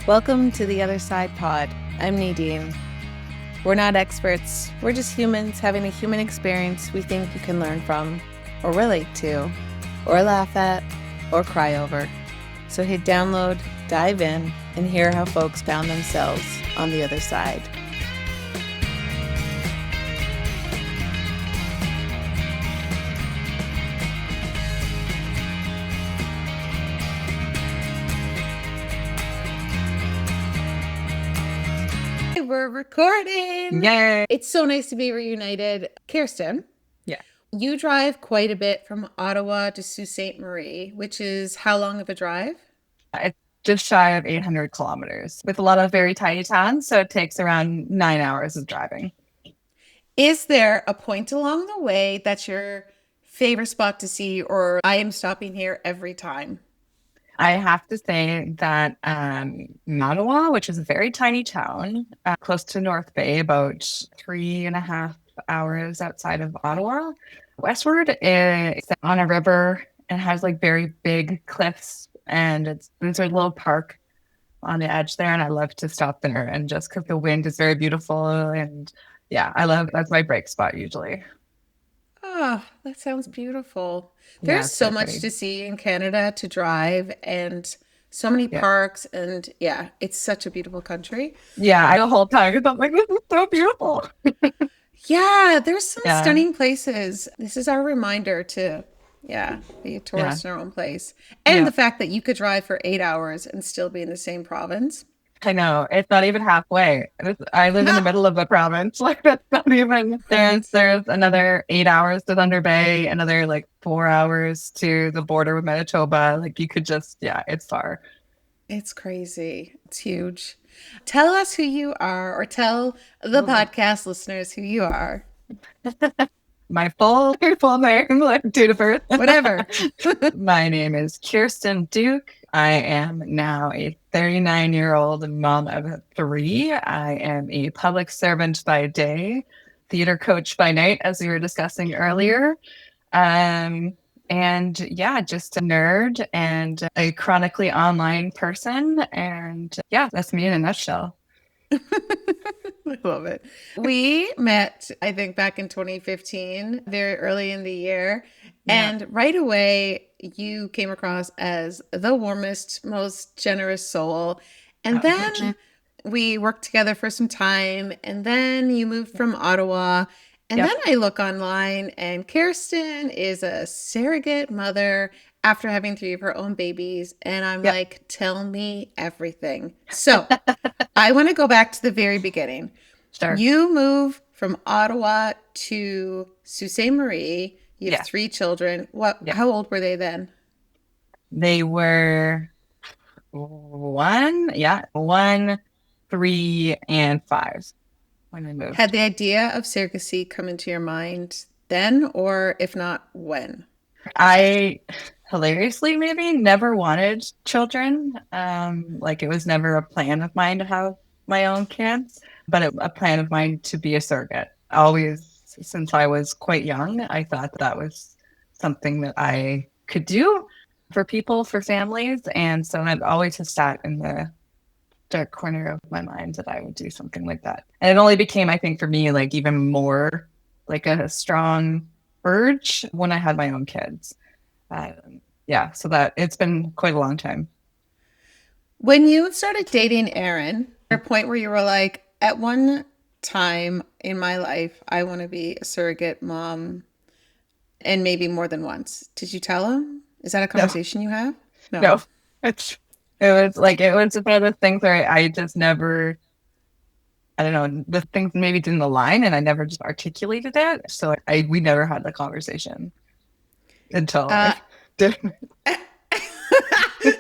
Welcome to the Other Side Pod. I'm Nadine. We're not experts. We're just humans having a human experience we think you can learn from, or relate to, or laugh at, or cry over. So hit download, dive in, and hear how folks found themselves on the other side. We're recording. Yay. It's so nice to be reunited. Kirsten. Yeah. You drive quite a bit from Ottawa to Sault Ste. Marie, which is how long of a drive? It's just shy of 800 kilometers with a lot of very tiny towns. So it takes around 9 hours of driving. Is there a point along the way that's your favorite spot to see, or I am stopping here every time? I have to say that Ottawa, which is a very tiny town close to North Bay, about 3.5 hours outside of Ottawa, westward, it's on a river and has like very big cliffs. And there's a little park on the edge there. And I love to stop there. And just because the wind is very beautiful. And yeah, that's my break spot usually. Oh, that sounds beautiful. Yeah, There's it's so very much pretty. to see in Canada to drive and so many Yeah. parks. And yeah, it's such a beautiful country. Yeah, I the whole time I'm like, this is so beautiful. Yeah, there's some Yeah, stunning places. This is our reminder to, be a yeah, tourist in our own place. And yeah. the fact that you could drive for 8 hours and still be in the same province. I know. It's not even halfway. I live in the middle of the province. Like that's not even there's another 8 hours to Thunder Bay, another like 4 hours to the border with Manitoba. Like you could just it's far. It's crazy. It's huge. Tell us who you are, or tell the Oh. podcast listeners who you are. My full name, like date of birth. Whatever. My name is Kirsten Duke. I am now a 39-year-old mom of three. I am a public servant by day, theater coach by night, as we were discussing earlier. And yeah, just a nerd and a chronically online person. And yeah, that's me in a nutshell. I love it. We met, I think, back in 2015, very early in the year. Yeah. And right away, you came across as the warmest, most generous soul. And Oh, thank you. then we worked together for some time. And then you moved from Ottawa. And Yep. then I look online, and Kirsten is a surrogate mother after having three of her own babies. And I'm Yep. like, tell me everything. So I want to go back to the very beginning. Sure. You move from Ottawa to Sault Ste. Marie. You have Yeah. three children. Yeah. How old were they then? They were one, 3, and 5 when we moved. Had the idea of surrogacy come into your mind then, or if not, when? I hilariously maybe never wanted children. Like it was never a plan of mine to have my own kids, but a plan of mine to be a surrogate. Always, since I was quite young, I thought that was something that I could do for people, for families. And so it always has sat in the dark corner of my mind that I would do something like that. And it only became, I think, for me, like even more like a strong urge when I had my own kids. So that it's been quite a long time. When you started dating Aaron, a point where you were like, at one time in my life, I want to be a surrogate mom, and maybe more than once. Did you tell him? Is that a No, conversation you have? no, it was just one of those things where I just never, I don't know, the things maybe didn't align and I never just articulated it. So we never had the conversation until Uh, I did.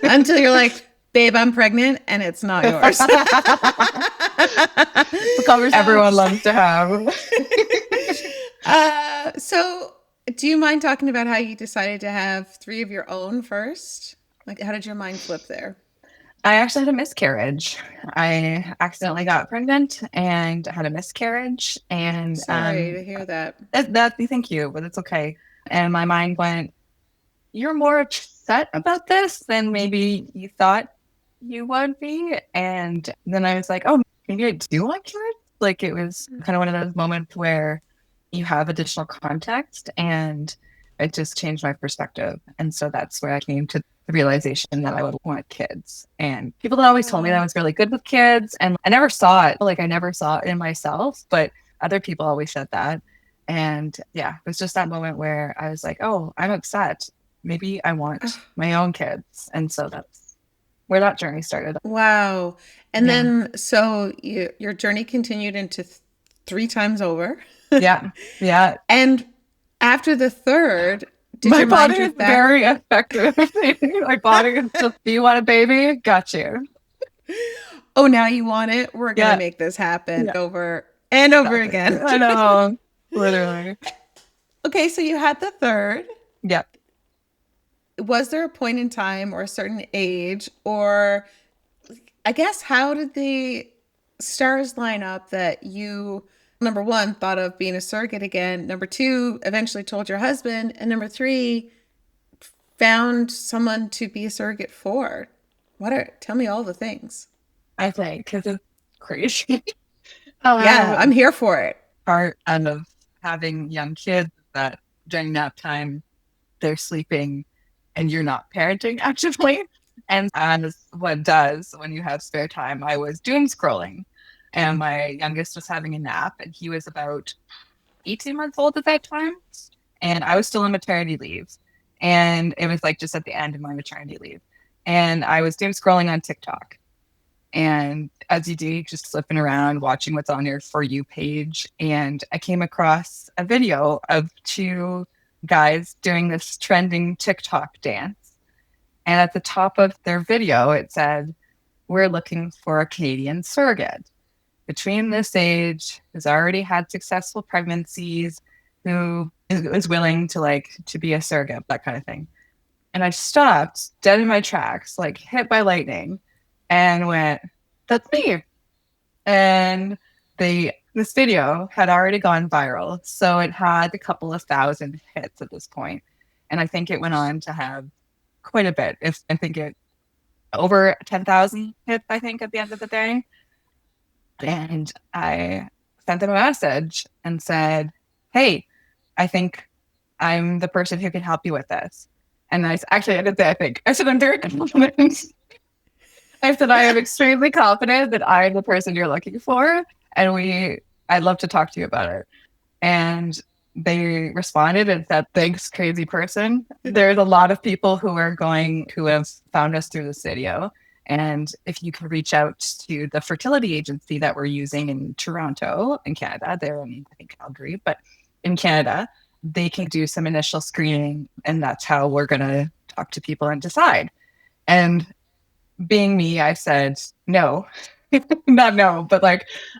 until you're like, babe, I'm pregnant and it's not yours. The conversation everyone loves to have. So, do you mind talking about how you decided to have three of your own first? Like, how did your mind flip there? I actually had a miscarriage. I accidentally got pregnant and had a miscarriage. And Sorry to hear that. thank you, but it's okay. And my mind went, you're more upset about this than maybe you thought you would be. And then I was like, oh, maybe I do want kids. Like it was kind of one of those moments where you have additional context and it just changed my perspective. And so that's where I came to the realization that I would want kids. And people had always told me that I was really good with kids. And I never saw it. Like I never saw it in myself, but other people always said that. And yeah, it was just that moment where I was like, oh, I'm upset. Maybe I want my own kids. And so that's where that journey started. Wow. And Yeah. then, so your journey continued into three times over. Yeah. Yeah. And after the third, did My your mind body is drift back? very effective. My body is just, do you want a baby? Got you. Oh, now you want it? We're going to Yeah. make this happen Yeah. over and over Exactly. again. I know. Literally. Okay, so you had the third. Yeah. Was there a point in time or a certain age, or I guess, how did the stars line up that you, number one, thought of being a surrogate again, number two, eventually told your husband, and number three, found someone to be a surrogate for? Tell me all the things. I think because it's crazy. Yeah, I'm here for it. Part of having young kids is that during nap time, they're sleeping and you're not parenting actively. And as what does when you have spare time, I was doom scrolling and my youngest was having a nap and he was about 18 months old at that time. And I was still on maternity leave. And it was like just at the end of my maternity leave. And I was doom scrolling on TikTok. And as you do, just flipping around, watching what's on your For You page. And I came across a video of two guys doing this trending TikTok dance. And at the top of their video, it said, we're looking for a Canadian surrogate between this age, who's already had successful pregnancies, who is willing to to be a surrogate, that kind of thing. And I stopped dead in my tracks, like hit by lightning, and went, that's me. And this video had already gone viral. So it had a couple of thousand hits at this point. And I think it went on to have quite a bit. If I think it over 10,000 hits, I think, at the end of the day. And I sent them a message and said, hey, I think I'm the person who can help you with this. And I didn't say I think. I said, I'm very confident. I said, I am extremely confident that I'm the person you're looking for. And I'd love to talk to you about it. And they responded and said, thanks, crazy person. There's a lot of people who have found us through this video. And if you could reach out to the fertility agency that we're using in Toronto, in Canada, they're in, I think, Calgary, but in Canada, they can do some initial screening. And that's how we're going to talk to people and decide. And being me, I said, no, not no, but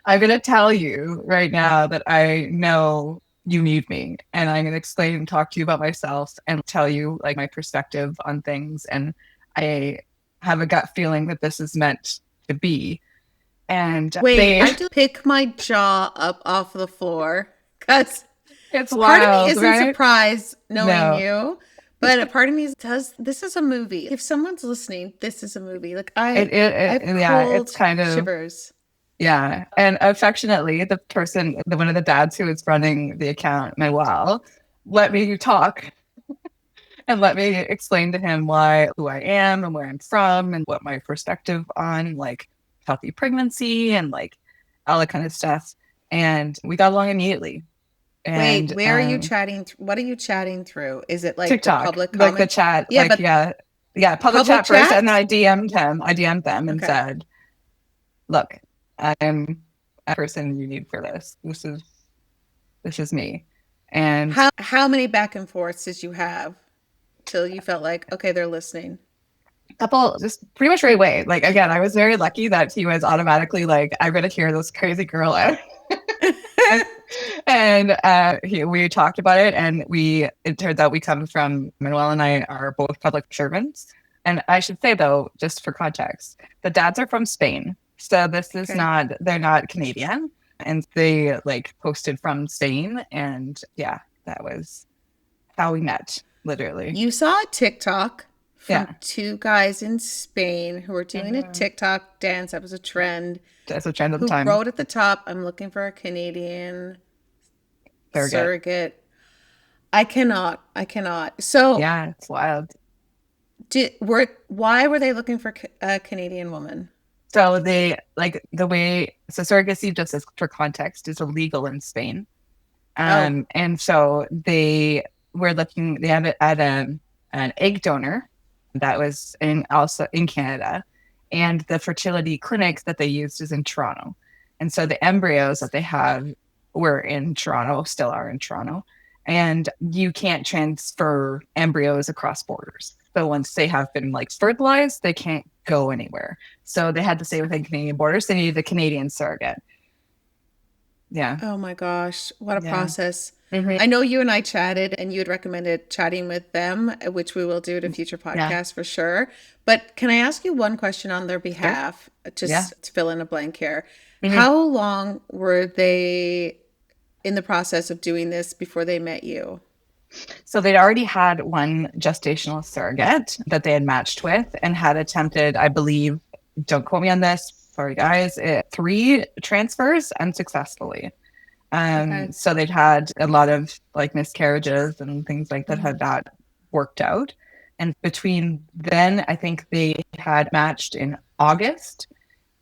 I'm going to tell you right now that I know you need me. And I'm going to explain and talk to you about myself and tell you my perspective on things. And I have a gut feeling that this is meant to be. And wait, I just pick my jaw up off the floor because it's part of me wild, isn't right? surprised knowing No. you. But a part of me this is a movie. If someone's listening, this is a movie. It's kind of shivers. Yeah. And affectionately, one of the dads who was running the account, Manuel, let me talk and let me explain to him who I am and where I'm from and what my perspective on healthy pregnancy and all that kind of stuff. And we got along immediately. And wait, where are you chatting? What are you chatting through? Is it TikTok, the public the chat? Yeah, public chat first, and then I DM'd them and said, "Look, I'm a person you need for this. This is me." And how many back and forths did you have till you felt like, okay, they're listening? Couple, just pretty much right away. Again, I was very lucky that he was automatically I'm going to hear this crazy girl out. And we talked about it, and it turns out we come from, Manuel and I are both public servants. And I should say, though, just for context, the dads are from Spain. So this is they're not Canadian. And they posted from Spain. And yeah, that was how we met, literally. You saw a TikTok from Yeah. two guys in Spain who were doing a Mhm. TikTok dance that was a trend, That's a trend at the who time. wrote at the top, I'm looking for a Canadian Surrogate. surrogate. I cannot. So, Yeah, it's wild. why were they looking for a Canadian woman? So they like the way so surrogacy, just as for context, is illegal in Spain. Oh, And so they were looking, they had an egg donor that was also in Canada. And the fertility clinics that they used is in Toronto. And so the embryos that they have were in Toronto, still are in Toronto. And you can't transfer embryos across borders. So once they have been like fertilized, they can't go anywhere. So they had to stay within Canadian borders. They needed a Canadian surrogate. Yeah. oh my gosh, what a Yeah. process. Mhm. I know you and I chatted and you had recommended chatting with them, which we will do at a future Yeah. podcast for sure. But can I ask you one question on their Sure. behalf, Yeah. just to fill in a blank here? Mhm. How long were they in the process of doing this before they met you? So they'd already had one gestational surrogate that they had matched with and had attempted, I believe, don't quote me on this, sorry guys, three transfers unsuccessfully. Okay. So they'd had a lot of like miscarriages and things like that Mhm. had not worked out. And between then, I think they had matched in August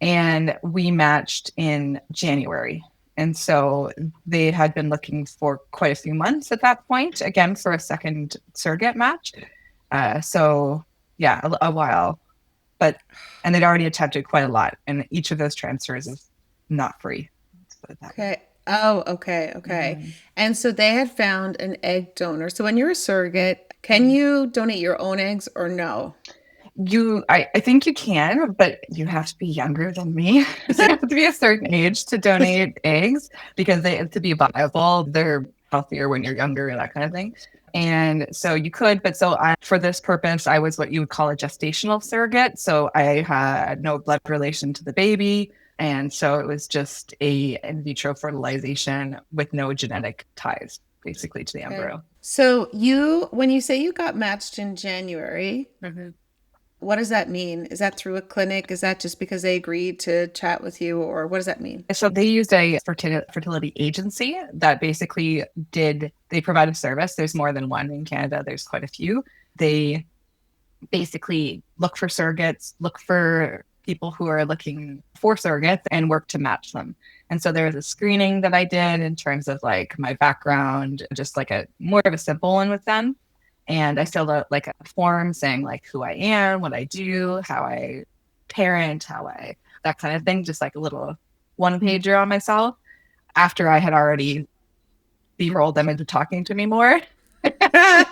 and we matched in January. And so they had been looking for quite a few months at that point, again, for a second surrogate match. So, yeah, a while. But, and they'd already attempted quite a lot. And each of those transfers is not free. Let's put it that way. Okay. Oh, okay, okay. Mm-hmm. And so they had found an egg donor. So when you're a surrogate, can Mm-hmm. you donate your own eggs or no? I think you can, but you have to be younger than me. So you have to be a certain age to donate eggs because they have to be viable. They're healthier when you're younger and that kind of thing. And so you could, but so for this purpose, I was what you would call a gestational surrogate. So I had no blood relation to the baby. And so it was just a in vitro fertilization with no genetic ties, basically, to the Okay. embryo. So when you say you got matched in January, Mm-hmm. what does that mean? Is that through a clinic? Is that just because they agreed to chat with you, or what does that mean? So they used a fertility agency that basically they provide a service. There's more than one in Canada. There's quite a few. They basically look for surrogates, look for people who are looking for surrogates and work to match them. And so there was a screening that I did in terms of like my background, just like a more of a simple one with them. And I filled out like a form saying like who I am, what I do, how I parent, that kind of thing, just like a little one pager on myself after I had already steamrolled them into talking to me more.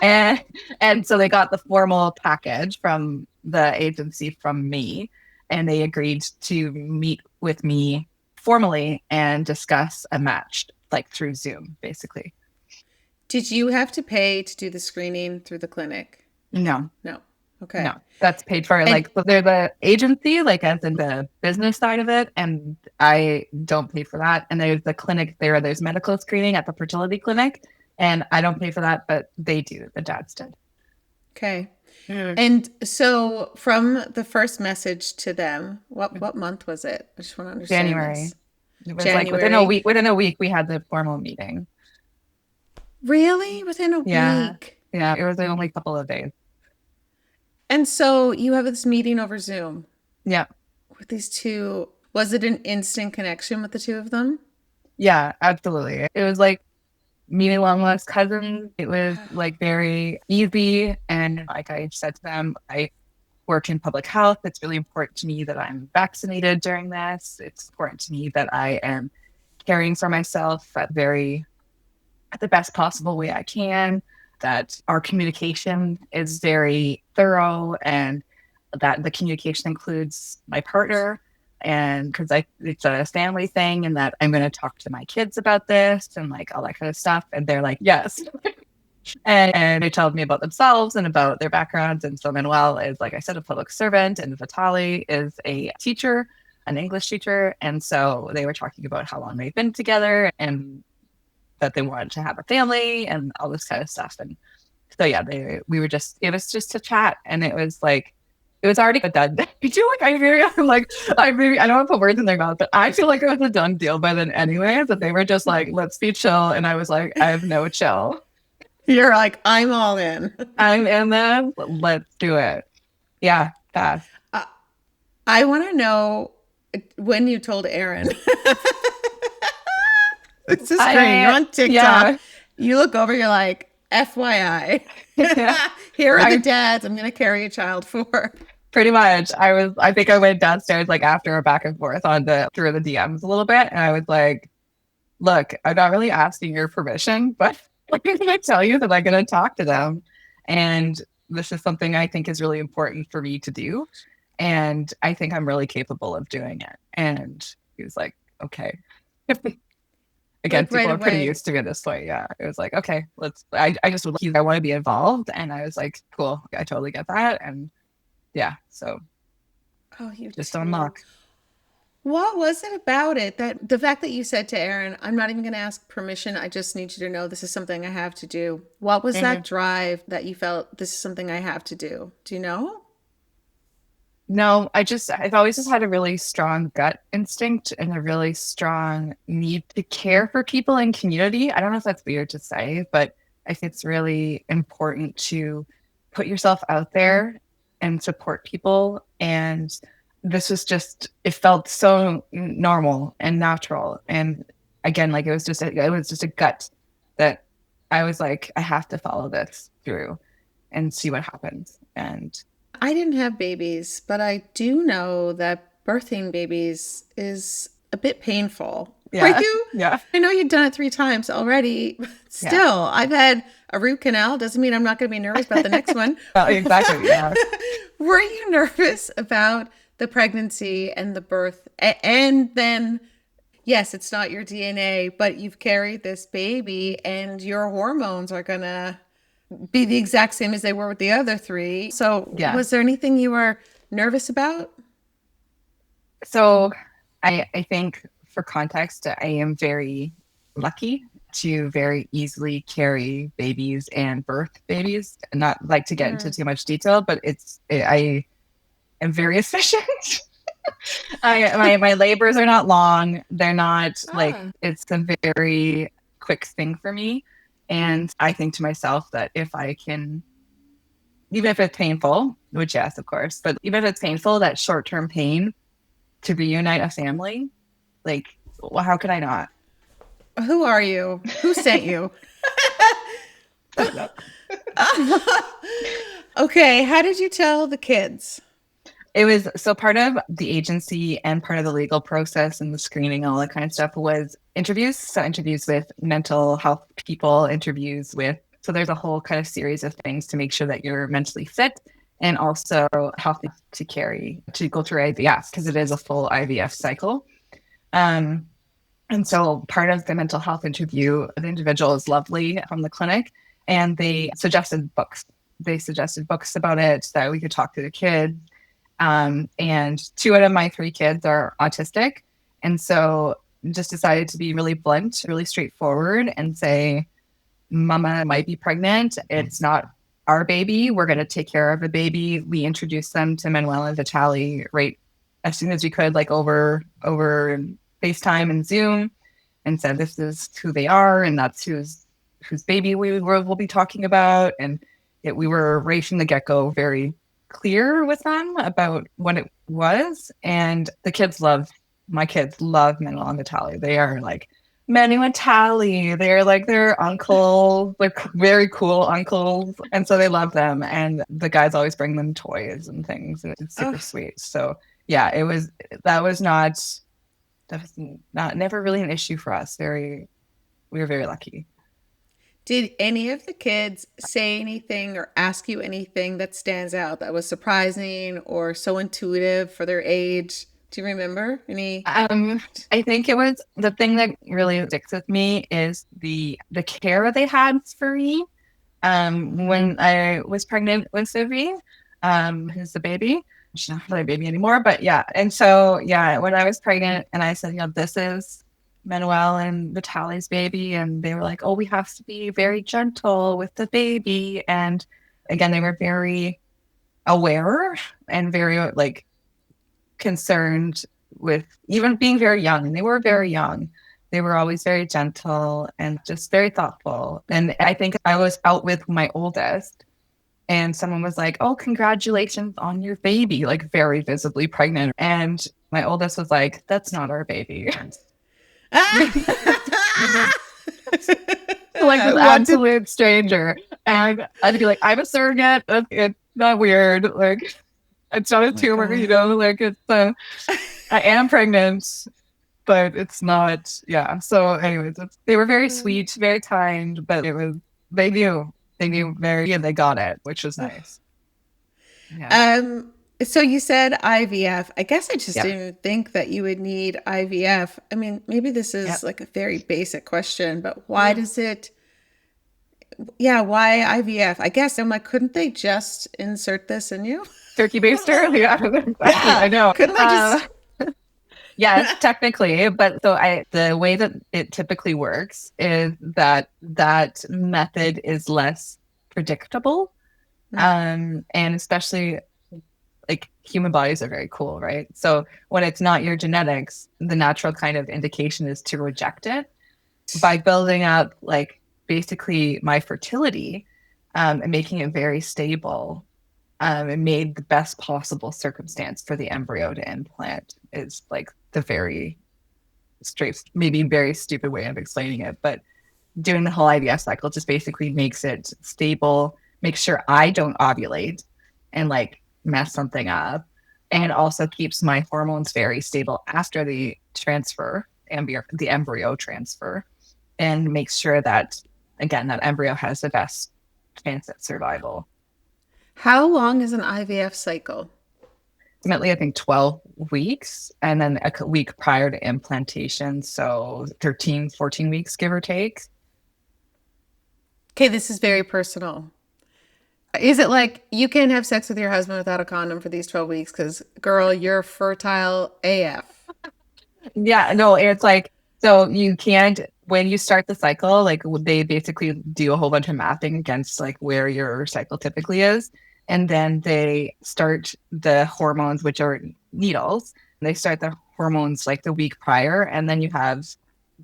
and and so they got the formal package from the agency from me and they agreed to meet with me formally and discuss a match like through Zoom basically. Did you have to pay to do the screening through the clinic? No, No. no, Okay. that's paid for. And Like, so they're the agency, like as in the business side of it, and I don't pay for that. And there's the clinic there. There's medical screening at the fertility clinic, and I don't pay for that, but they do. The dads did. okay. Mm. And so from the first message to them, what month was it? I just want to understand January. this. It was like within a January. week. Within a week, we had the formal meeting. Really? Within a Yeah, week. yeah. It was only a couple of days. And so you have this meeting over Zoom Yeah, with these two. Was it an instant connection with the two of them? yeah, absolutely. It was like meeting long lost cousins. It was like very easy, and like I said to them, I work in public health. It's really important to me that I'm vaccinated during this. It's important to me that I am caring for myself at the best possible way I can, that our communication is very thorough and that the communication includes my partner and because it's a family thing and that I'm going to talk to my kids about this and like all that kind of stuff. And they're like, yes. And they told me about themselves and about their backgrounds. And so Manuel is, like I said, a public servant, and Vitali is a teacher, an English teacher. And so they were talking about how long they've been together and that they wanted to have a family and all this kind of stuff. And So yeah, it was just to chat, and it was like, it was already done. I feel like I don't want to put words in their mouth, but I feel like it was a done deal by then anyway, that they were just like, let's be chill. And I was like, I have no chill. You're like, I'm all in. I'm in them. Let's do it. Yeah, fast. Uh, I want to know when you told Aaron. This is great. You're on TikTok. Yeah. You look over, you're like, FYI, here are the dads I'm going to carry a child for. Pretty much. I think I went downstairs like after a back and forth through the DMs a little bit. And I was like, look, I'm not really asking your permission, but I'm going to tell you that I'm going to talk to them. And this is something I think is really important for me to do. And I think I'm really capable of doing it. And he was like, okay. Again, people are pretty used to me this way. Yeah. It was like, okay, I just would I want to be involved. And I was like, cool, I totally get that. And yeah, so you just unlock. What was it about it that the fact that you said to Aaron, I'm not even going to ask permission. I just need you to know this is something I have to do. What was that drive that you felt this is something I have to do? Do you know? No, I've always just had a really strong gut instinct and a really strong need to care for people in community. I don't know if that's weird to say, but I think it's really important to put yourself out there and support people. And this was just, it felt so normal and natural. And again, like it was just a gut that I was like, I have to follow this through and see what happens. And I didn't have babies, but I do know that birthing babies is a bit painful. Yeah. For you? Yeah. I know you've done it 3 times already. Still, I've had a root canal. Doesn't mean I'm not going to be nervous about the next one. Well, exactly. Yeah. Were you nervous about the pregnancy and the birth? And then, yes, it's not your DNA, but you've carried this baby and your hormones are going to be the exact same as they were with the other 3. So was there anything you were nervous about? So I think for context, I am very lucky to very easily carry babies and birth babies. Not like to get into too much detail, but I am very efficient. My labors are not long. They're not like, it's a very quick thing for me. And I think to myself that if I can, even if it's painful, which yes, of course, but even if it's painful, that short-term pain to reunite a family, like, well, how could I not? Who are you? Who sent you? Okay, how did you tell the kids? It was, so part of the agency and part of the legal process and the screening and all that kind of stuff was interviews. So interviews with mental health people, so there's a whole kind of series of things to make sure that you're mentally fit and also healthy to go through IVF, because it is a full IVF cycle. And so part of the mental health interview, the individual is lovely from the clinic, and they suggested books. They suggested books about it that we could talk to the kids. And 2 out of my 3 kids are autistic. And so just decided to be really blunt, really straightforward and say, Mama might be pregnant. It's not our baby. We're going to take care of the baby. We introduced them to Manuel and Vitaly right as soon as we could, like over FaceTime and Zoom, and said, this is who they are. And that's whose baby we'll be talking about. And we were right from the get-go very clear with them about what it was. And my kids love Manuel and Vitaly. They are like, Manu and Tally, they're like their uncles, like very cool uncles. And so they love them. And the guys always bring them toys and things. And it's super sweet. So yeah, that was never really an issue for us. We were very lucky. Did any of the kids say anything or ask you anything that stands out that was surprising or so intuitive for their age? Do you remember any? I think it was the thing that really sticks with me is the care they had for me when I was pregnant with Sophie, who's the baby. She's not really a baby anymore, but yeah. And so, yeah, when I was pregnant and I said, this is Manuel and Vitaly's baby, and they were like, "Oh, we have to be very gentle with the baby." And again, they were very aware and very like concerned with even being very young. And they were very young. They were always very gentle and just very thoughtful. And I think I was out with my oldest, and someone was like, "Oh, congratulations on your baby," like very visibly pregnant. And my oldest was like, "That's not our baby." Like this absolute stranger. And I'd be like, "I'm a surrogate. It's not weird. Like, it's not a tumor, God. you know, like it's, I am pregnant, but it's not." Yeah. So anyways, they were very sweet, very kind, but they knew very, and they got it, which was nice. Yeah. So you said IVF. I guess I just Yep. didn't think that you would need IVF. I mean, maybe this is Yep. like a very basic question, but why does it, yeah, why IVF? I guess I'm like, couldn't they just insert this in you? Turkey baster. Yeah. Exactly. Yeah. I know. Couldn't they just? Yes, technically, but the way that it typically works is that method is less predictable. And especially like human bodies are very cool, right? So when it's not your genetics, the natural kind of indication is to reject it. By building up like basically my fertility, and making it very stable, it made the best possible circumstance for the embryo to implant is like the very straight, maybe very stupid way of explaining it, but doing the whole IVF cycle just basically makes it stable, makes sure I don't ovulate and like mess something up, and also keeps my hormones very stable after the transfer, the embryo transfer, and makes sure that, again, that embryo has the best chance at survival. How long is an IVF cycle? Ultimately, I think 12 weeks, and then a week prior to implantation. So 13, 14 weeks, give or take. Okay, this is very personal. Is it like you can't have sex with your husband without a condom for these 12 weeks? Because, girl, you're fertile AF. Yeah, no, it's like, so you can't, when you start the cycle, like they basically do a whole bunch of mapping against like where your cycle typically is. And then they start the hormones, which are needles. They start the hormones like the week prior. And then you have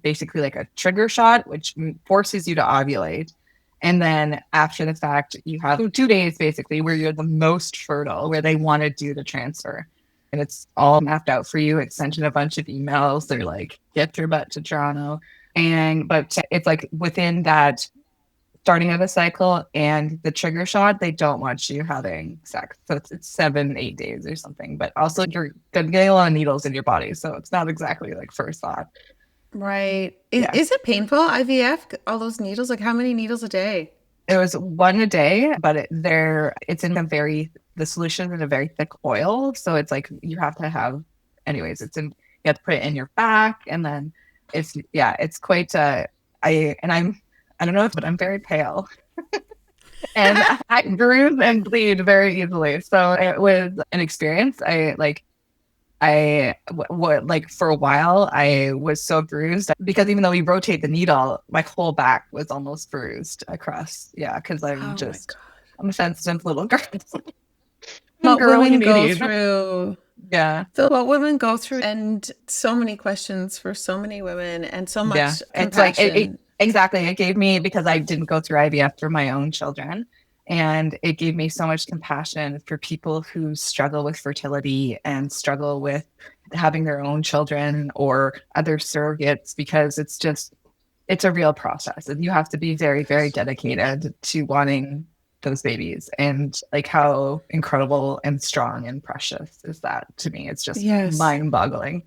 basically like a trigger shot, which forces you to ovulate. And then after the fact, you have 2 days basically where you're the most fertile, where they want to do the transfer. And it's all mapped out for you. It's sent in a bunch of emails. They're like, get your butt to Toronto. But it's like within that starting of a cycle and the trigger shot, they don't want you having sex. So it's 7, 8 days or something. But also you're getting a lot of needles in your body. So it's not exactly like first thought. Right. Yeah. Is it painful, IVF? All those needles? Like how many needles a day? It was one a day, but it's in the solution in a very thick oil. So it's like you have to have, anyways, you have to put it in your back, and then it's quite, I don't know, but I'm very pale and I bruise and bleed very easily. So it was an experience. Like for a while, I was so bruised because even though we rotate the needle, my whole back was almost bruised across. Yeah, because I'm a sensitive little girl. What Girly women go Nadine. through. Yeah, So what women go through, and so many questions for so many women, and so yeah. much It's like compassion. exactly. It gave me, because I didn't go through IVF for my own children, and it gave me so much compassion for people who struggle with fertility and struggle with having their own children or other surrogates, because it's a real process, and you have to be very, very dedicated to wanting those babies. And like how incredible and strong and precious is that to me? It's just Yes, mind boggling.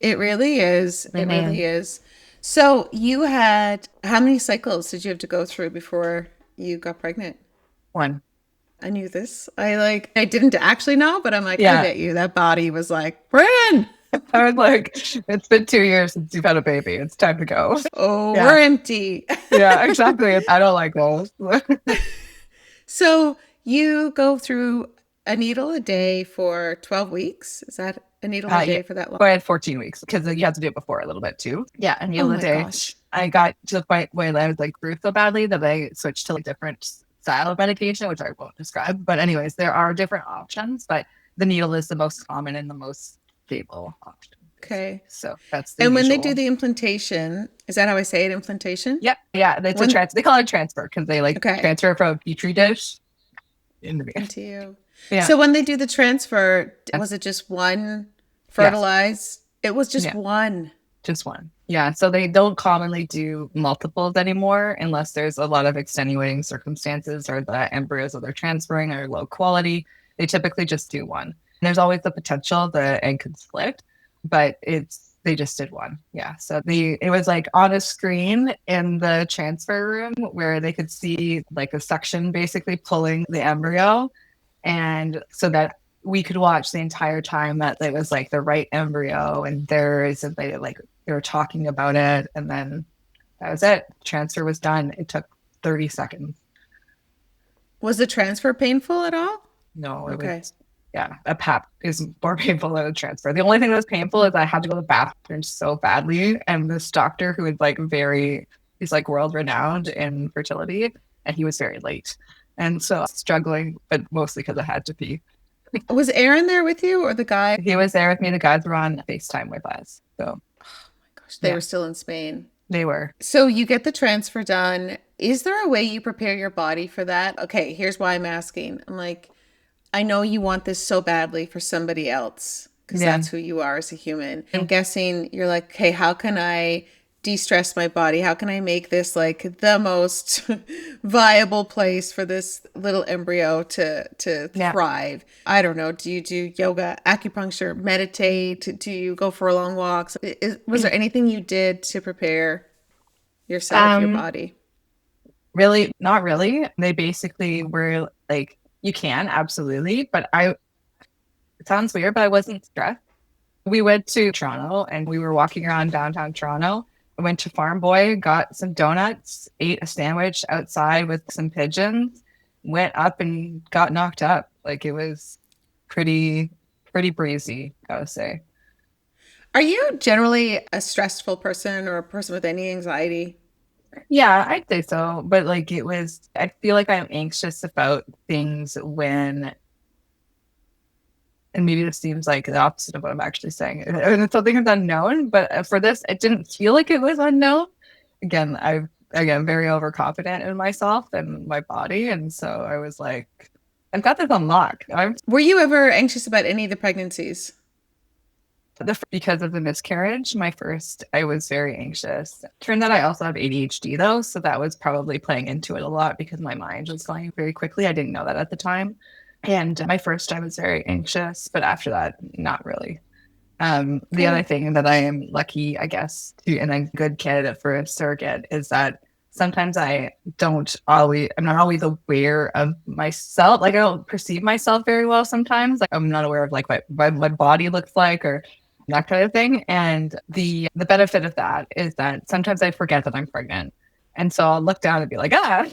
it really is. It Mm-hmm. really is. So you had, how many cycles did you have to go through before you got pregnant? One. I knew this. I didn't actually know, but I'm like, I Yeah. bet you that body was like, we're in. I was like, it's been 2 years since you've had a baby. It's time to go. Oh, Yeah. we're empty. Yeah, exactly. I don't like those. So you go through a needle a day for 12 weeks. Is that? A needle a day for that long? I had 14 weeks because you have to do it before a little bit too. Yeah, a needle a day. Gosh. I got to the point where I was like grew so badly that I switched to a different style of medication, which I won't describe. But anyways, there are different options, but the needle is the most common and the most stable option. Okay. So that's the And when they usual. do the implantation, is that how I say it? Implantation? Yep. Yeah. It's a transfer. They call it transfer because they transfer from a petri dish into you. Yeah. So when they do the transfer, was it just one fertilized? Yes. It was just one. Just one. Yeah. So they don't commonly do multiples anymore unless there's a lot of extenuating circumstances or the embryos that they're transferring are low quality. They typically just do one. And there's always the potential the egg could split, but they just did one. Yeah. So it was like on a screen in the transfer room where they could see like a suction basically pulling the embryo. And so that we could watch the entire time that it was like the right embryo and they were talking about it. And then that was it. Transfer was done. It took 30 seconds. Was the transfer painful at all? No. It was. Yeah, a PAP is more painful than a transfer. The only thing that was painful is I had to go to the bathroom so badly. And this doctor who is he's like world renowned in fertility, and he was very late. And so I was struggling, but mostly because I had to pee. Was Aaron there with you or the guy? He was there with me. The guys were on FaceTime with us. So, oh my gosh, they were still in Spain. They were. So you get the transfer done. Is there a way you prepare your body for that? Okay, here's why I'm asking. I'm like, I know you want this so badly for somebody else because that's who you are as a human. I'm guessing you're like, okay, how can I de-stress my body? How can I make this like the most viable place for this little embryo to thrive? I don't know. Do you do yoga, acupuncture, meditate? Do you go for long walks? Was there anything you did to prepare yourself, your body? Really, not really. They basically were like, you can, absolutely. But it sounds weird, but I wasn't stressed. We went to Toronto and we were walking around downtown Toronto. I went to Farm Boy, got some donuts, ate a sandwich outside with some pigeons, went up and got knocked up. Like it was pretty breezy, I would say. Are you generally a stressful person or a person with any anxiety? Yeah, I'd say so. But like I feel like I'm anxious about things and maybe this seems like the opposite of what I'm actually saying. And it's something that's unknown, but for this, it didn't feel like it was unknown. Again, I'm very overconfident in myself and my body. And so I was like, I've got this on lock. Were you ever anxious about any of the pregnancies? Because of the miscarriage, I was very anxious. Turned out I also have ADHD though, so that was probably playing into it a lot because my mind was going very quickly. I didn't know that at the time. And my first, I was very anxious, but after that, not really. The other thing that I am lucky, I guess, and a good candidate for a surrogate is that sometimes I'm not always aware of myself. Like I don't perceive myself very well sometimes. Like I'm not aware of like what my body looks like or that kind of thing. And the benefit of that is that sometimes I forget that I'm pregnant. And so I'll look down and be like, I'm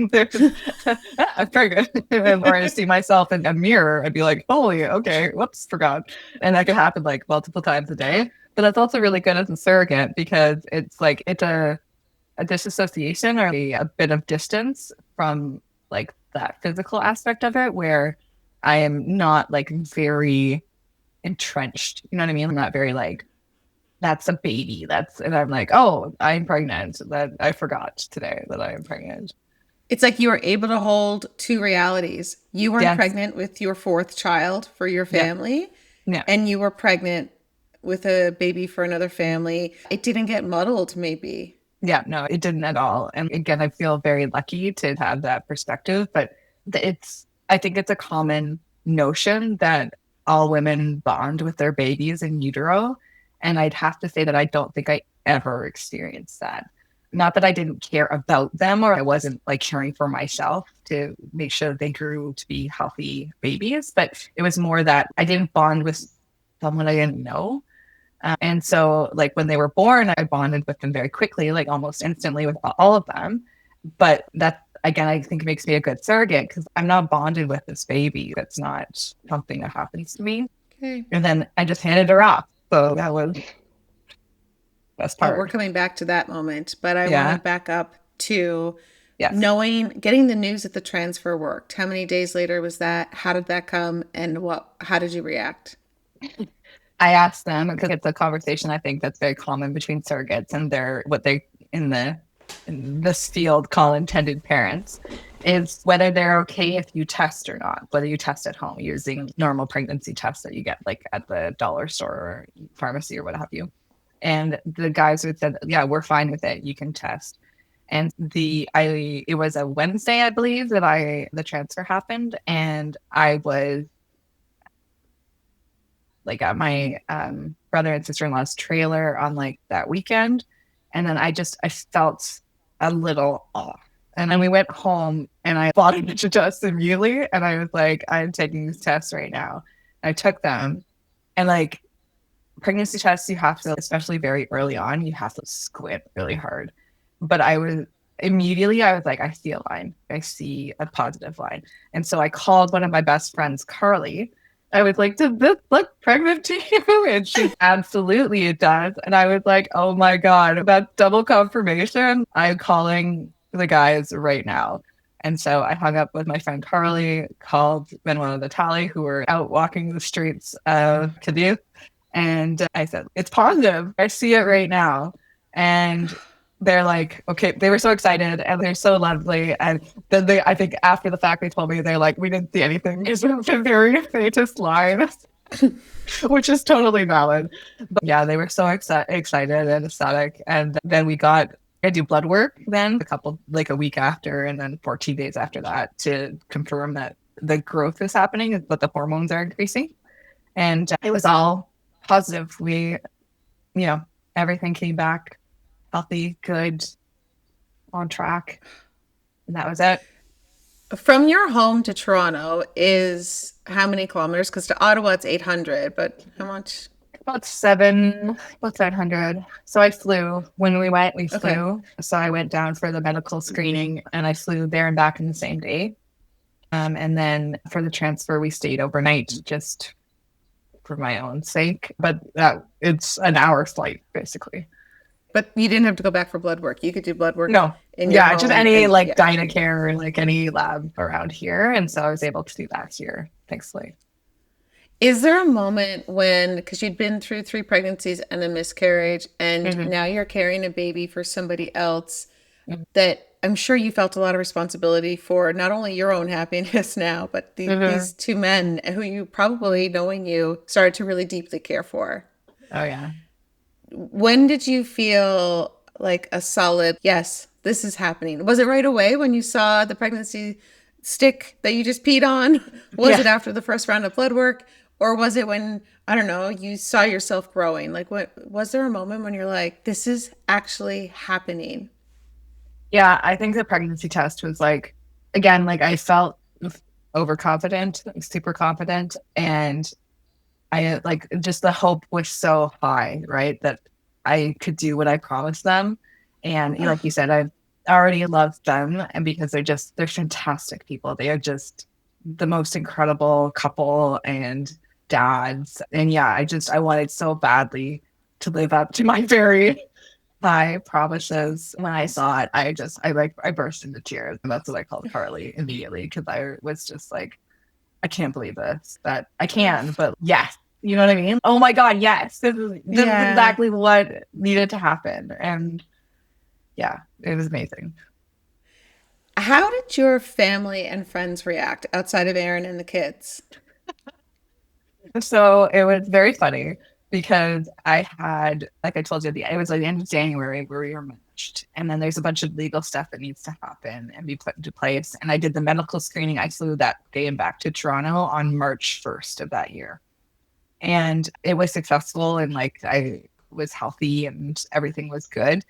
pregnant. Or I see myself in a mirror, I'd be like, holy, okay, whoops, forgot. And that could happen like multiple times a day. But that's also really good as a surrogate because it's a disassociation or a bit of distance from like that physical aspect of it where I am not like very entrenched. You know what I mean? I'm not very like, that's a baby. And I'm like, oh, I'm pregnant. That I forgot today that I am pregnant. It's like you were able to hold two realities. You weren't pregnant with your fourth child for your family, and you were pregnant with a baby for another family. It didn't get muddled, maybe. Yeah, no, it didn't at all. And again, I feel very lucky to have that perspective, but I think it's a common notion that all women bond with their babies in utero. And I'd have to say that I don't think I ever experienced that. Not that I didn't care about them or I wasn't like caring for myself to make sure that they grew to be healthy babies, but it was more that I didn't bond with someone I didn't know. And so like when they were born, I bonded with them very quickly, like almost instantly with all of them. But that, again, I think makes me a good surrogate because I'm not bonded with this baby. That's not something that happens to me. Okay. And then I just handed her off. So that was the best Oh, we're part. coming back to that moment, but I want to Yeah. back up to Yes. getting the news that the transfer worked. How many days later was that? How did that come? And how did you react? I asked them because it's a conversation I think that's very common between surrogates and what they in this field call intended parents is whether they're okay if you test or not, whether you test at home using normal pregnancy tests that you get like at the dollar store or pharmacy or what have you. And the guys would said, yeah, we're fine with it. You can test. And it was a Wednesday, I believe, that the transfer happened. And I was like at my brother and sister-in-law's trailer on like that weekend. And then I felt a little off. And then we went home and I bought a bunch of tests immediately. And I was like, I'm taking these tests right now. And I took them. And like pregnancy tests, you have to, especially very early on, you have to squint really hard. But I was like, I see a line. I see a positive line. And so I called one of my best friends, Carly. I was like, does this look pregnant to you? And she absolutely it does. And I was like, oh my God, that's double confirmation. I'm calling the guys right now. And so I hung up with my friend Carly, called Manuel and Natalie, who were out walking the streets of Cadiz. And I said, it's positive. I see it right now. And they're like, okay, they were so excited and they're so lovely. And then I think after the fact, they told me, they're like, we didn't see anything. It's the very faintest line, which is totally valid. But yeah, they were so excited and ecstatic. And then I do blood work then like a week after, and then 14 days after that to confirm that the growth is happening, but the hormones are increasing. And it was all positive. Everything came back healthy, good, on track. And that was it. From your home to Toronto is how many kilometers? Because to Ottawa it's 800, but how much? About 700. So I flew. When we Okay. flew. So I went down for the medical screening and I flew there and back in the same day. And then for the transfer, we stayed overnight just for my own sake. But it's an hour flight, basically. But you didn't have to go back for blood work. You could do blood work No. in your Yeah, just home any and like yeah. Dynacare or like any lab around here. And so I was able to do that here, thankfully. Is there a moment when, because you'd been through three pregnancies and a miscarriage, and Mm-hmm. now you're carrying a baby for somebody else, that I'm sure you felt a lot of responsibility for not only your own happiness now, but Mm-hmm. these two men who you probably, knowing you, started to really deeply care for. Oh, yeah. When did you feel like a solid, yes, this is happening? Was it right away when you saw the pregnancy stick that you just peed on? Was Yeah. it after the first round of blood work? Or was it when, I don't know, you saw yourself growing? Like, what was there a moment when you're like, this is actually happening? Yeah. I think the pregnancy test was like, again, like I felt overconfident, like, super confident. And I like just the hope was so high, right? That I could do what I promised them. And like you said, I've already loved them. And because they're fantastic people. They are just the most incredible couple and dads. And yeah, I wanted so badly to live up to my very high promises. When I saw it, I burst into tears. And that's what I called Carly immediately because I was just like, I can't believe this. That I can, but yes. You know what I mean? Oh my God, yes. This is Yeah. exactly what needed to happen. And yeah, it was amazing. How did your family and friends react outside of Aaron and the kids? So it was very funny because I had, like I told you, it was like the end of January where we were matched. And then there's a bunch of legal stuff that needs to happen and be put into place. And I did the medical screening. I flew that day and back to Toronto on March 1st of that year. And it was successful and like I was healthy and everything was good.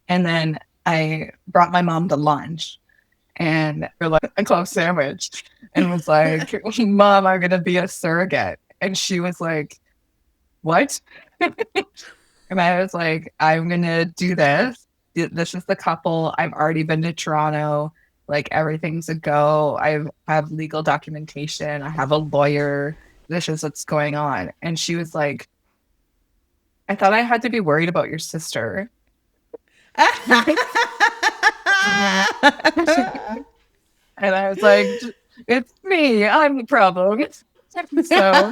And then I brought my mom to lunch and we're like a club sandwich and was like, Mom, I'm gonna be a surrogate. And she was like, what? And I was like, I'm gonna do this. This is the couple. I've already been to Toronto. Like everything's a go. I have legal documentation. I have a lawyer. this is what's going on. And she was like, I thought I had to be worried about your sister. And I was like, it's me. I'm the problem. So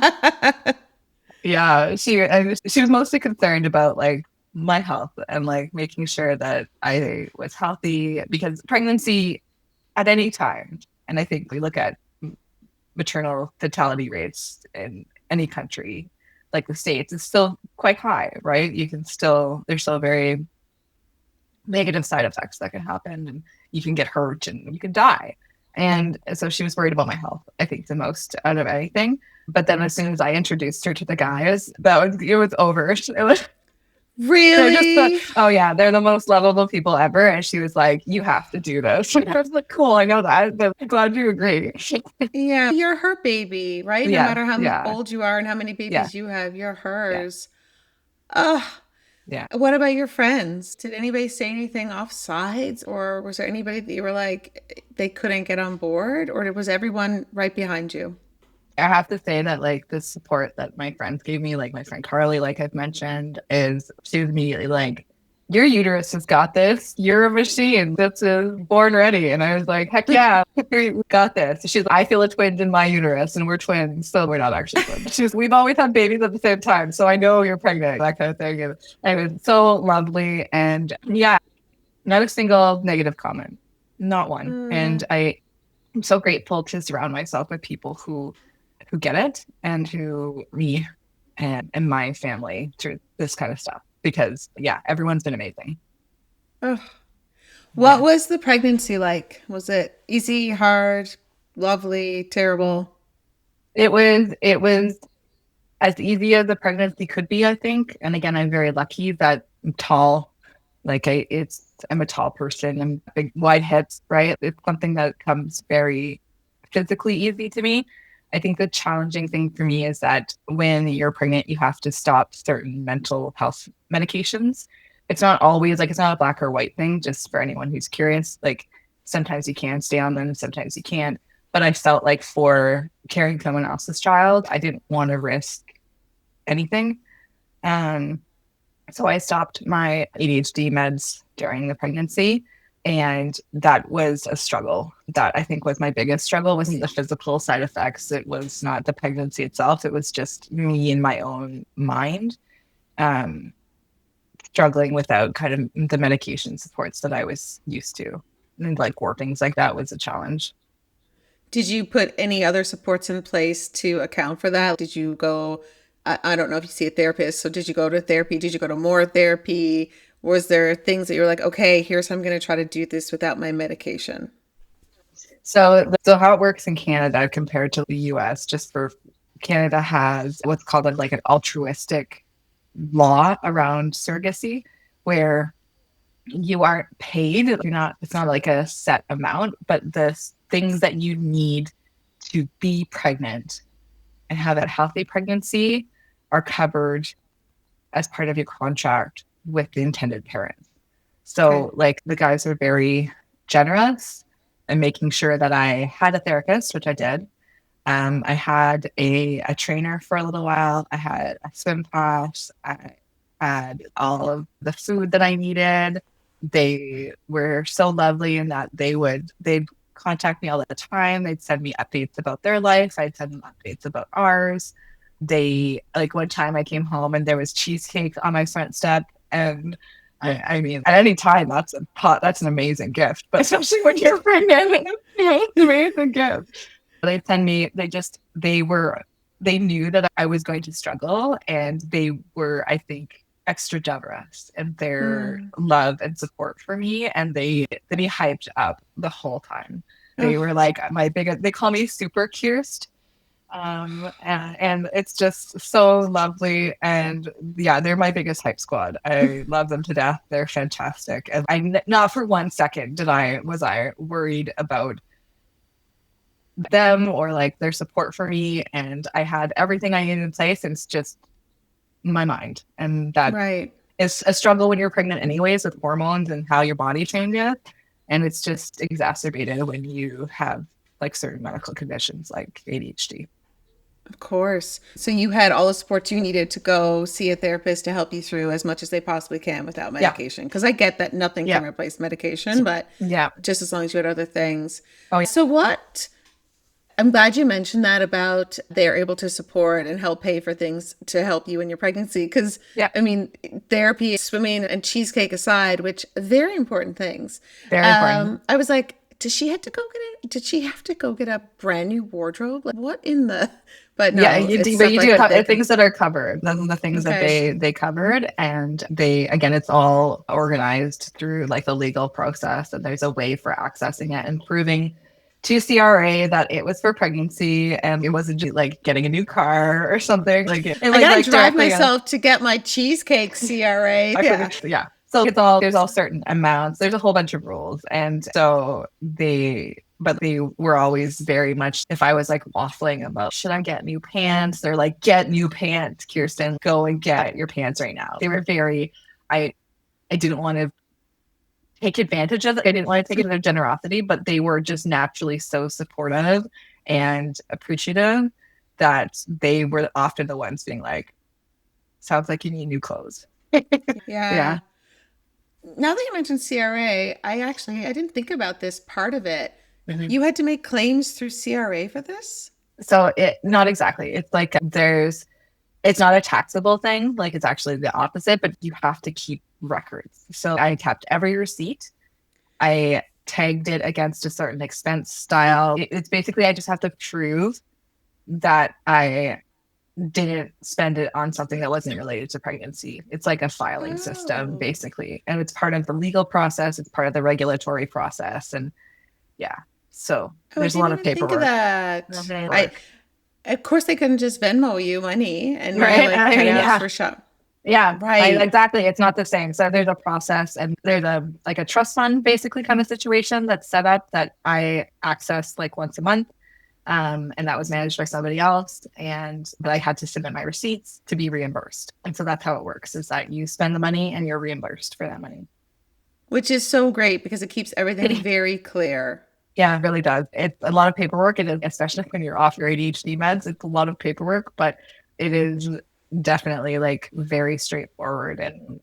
yeah, she was mostly concerned about like my health and like making sure that I was healthy because pregnancy at any time, and I think we look at maternal fatality rates in any country, like the States, it's still quite high, right? There's still very negative side effects that can happen, and you can get hurt and you can die. And so she was worried about my health, I think, the most out of anything. But then as soon as I introduced her to the guys, it was over. They're just Really? oh yeah, they're the most lovable people ever. And she was like, you have to do this. I was like, cool, I know that, but I'm glad you agree. Yeah, you're her baby, right? No Yeah, matter how yeah, old you are and how many yeah, babies you have, you're yeah, hers. Ugh. yeah. What about your friends? Did anybody say anything off sides, or was there anybody that you were like they couldn't get on board, or was everyone right behind you? I have to say that like the support that my friends gave me, like my friend Carly, like I've mentioned, is she was immediately like, your uterus has got this. You're a machine. This is born ready. And I was like, heck yeah, we got this. She's like, I feel a twinge in my uterus and we're twins. So we're not actually twins. We've always had babies at the same time. So I know you're pregnant, that kind of thing. And it was so lovely. And yeah, not a single negative comment, not one. And Mm. I'm so grateful to surround myself with people who get it and who me and my family through this kind of stuff because yeah, everyone's been amazing. Ugh. What Yeah. was the pregnancy like? Was it easy, hard, lovely, terrible? It was as easy as a pregnancy could be, I think. And again, I'm very lucky that I'm tall. Like I'm a tall person. I'm big, wide hips, right? It's something that comes very physically easy to me. I think the challenging thing for me is that when you're pregnant, you have to stop certain mental health medications. It's not always like it's not a black or white thing, just for anyone who's curious. Like sometimes you can stay on them, sometimes you can't. But I felt like for carrying someone else's child, I didn't want to risk anything. Um, so I stopped my ADHD meds during the pregnancy. And that was a struggle. That I think was my biggest struggle wasn't the physical side effects. It was not the pregnancy itself. It was just me in my own mind, um, struggling without kind of the medication supports that I was used to. And like things like that was a challenge. Did you put any other supports in place to account for that? Did you go, I don't know if you see a therapist, so did you go to therapy? Did you go to more therapy? Was there things that you're like, okay, here's how I'm going to try to do this without my medication? So how it works in Canada compared to the US, just for Canada has what's called like an altruistic law around surrogacy, where you aren't paid. It's not like a set amount, but the things that you need to be pregnant and have that healthy pregnancy are covered as part of your contract with the intended parent. Okay. So like the guys are very generous and making sure that I had a therapist, which I did. I had a trainer for a little while. I had a swim pass. I had all of the food that I needed. They were so lovely in that they'd contact me all the time. They'd send me updates about their life. I'd send them updates about ours. They like one time I came home and there was cheesecake on my front step. And I mean, at any time that's an amazing gift, but especially when you're pregnant, it's an amazing gift. They knew that I was going to struggle and they were, I think, extra generous in their Mm. love and support for me. And they hyped up the whole time. They Oh, were like they call me Super Kirst. And it's just so lovely. And yeah, they're my biggest hype squad. I love them to death. They're fantastic. And not for 1 second was I worried about them or like their support for me. And I had everything I needed in place. And it's just my mind. And that right. is a struggle when you're pregnant anyways with hormones and how your body changes. And it's just exacerbated when you have like certain medical conditions like ADHD. Of course. So you had all the support you needed to go see a therapist to help you through as much as they possibly can without Yeah. medication. Because I get that nothing Yeah. can replace medication, but Yeah. just as long as you had other things. Oh, yeah. So what? I'm glad you mentioned that about they're able to support and help pay for things to help you in your pregnancy. Because, Yeah. I mean, therapy, swimming, and cheesecake aside, which very important things. Very important. I was like, did she have to go get it? Did she have to go get a brand new wardrobe? Like, what in the? But Yeah, no, you it's do, but stuff you do like that they can. things that are covered. Those are the things that Okay. they covered, and they again, it's all organized through like the legal process, and there's a way for accessing it and proving to CRA that it was for pregnancy and it wasn't just like getting a new car or something. Like it I was gotta like drive directly myself to get my cheesecake, CRA. Yeah. yeah. So it's all there's all certain amounts. There's a whole bunch of rules, and so they were always very much. If I was like waffling about should I get new pants, they're like get new pants, Kirsten. Go and get your pants right now. They were very. I didn't want to take advantage of it. I didn't want to take advantage of their generosity, but they were just naturally so supportive and appreciative that they were often the ones being like, "Sounds like you need new clothes." Yeah. Yeah. Now that you mentioned CRA, I didn't think about this part of it. Mhm. You had to make claims through CRA for this? So it not exactly. It's like it's not a taxable thing. Like it's actually the opposite, but you have to keep records. So I kept every receipt. I tagged it against a certain expense style. It's basically I just have to prove that I didn't spend it on something that wasn't related to pregnancy. It's like a filing system, Oh. basically. And it's part of the legal process, it's part of the regulatory process. And yeah, so Oh, I there's a didn't lot of even think of paperwork. that. I Work. Of course they couldn't just Venmo you money and you're Right. like I cut mean, out yeah. for shop. Yeah, Right. exactly. It's not the same. So there's a process and there's a like a trust fund basically kind of situation that's set up that I access like once a month. And that was managed by somebody else. But I had to submit my receipts to be reimbursed. And so that's how it works is that you spend the money and you're reimbursed for that money. Which is so great because it keeps everything very clear. Yeah, it really does. It's a lot of paperwork. It is, especially when you're off your ADHD meds. It's a lot of paperwork, but it is definitely like very straightforward. And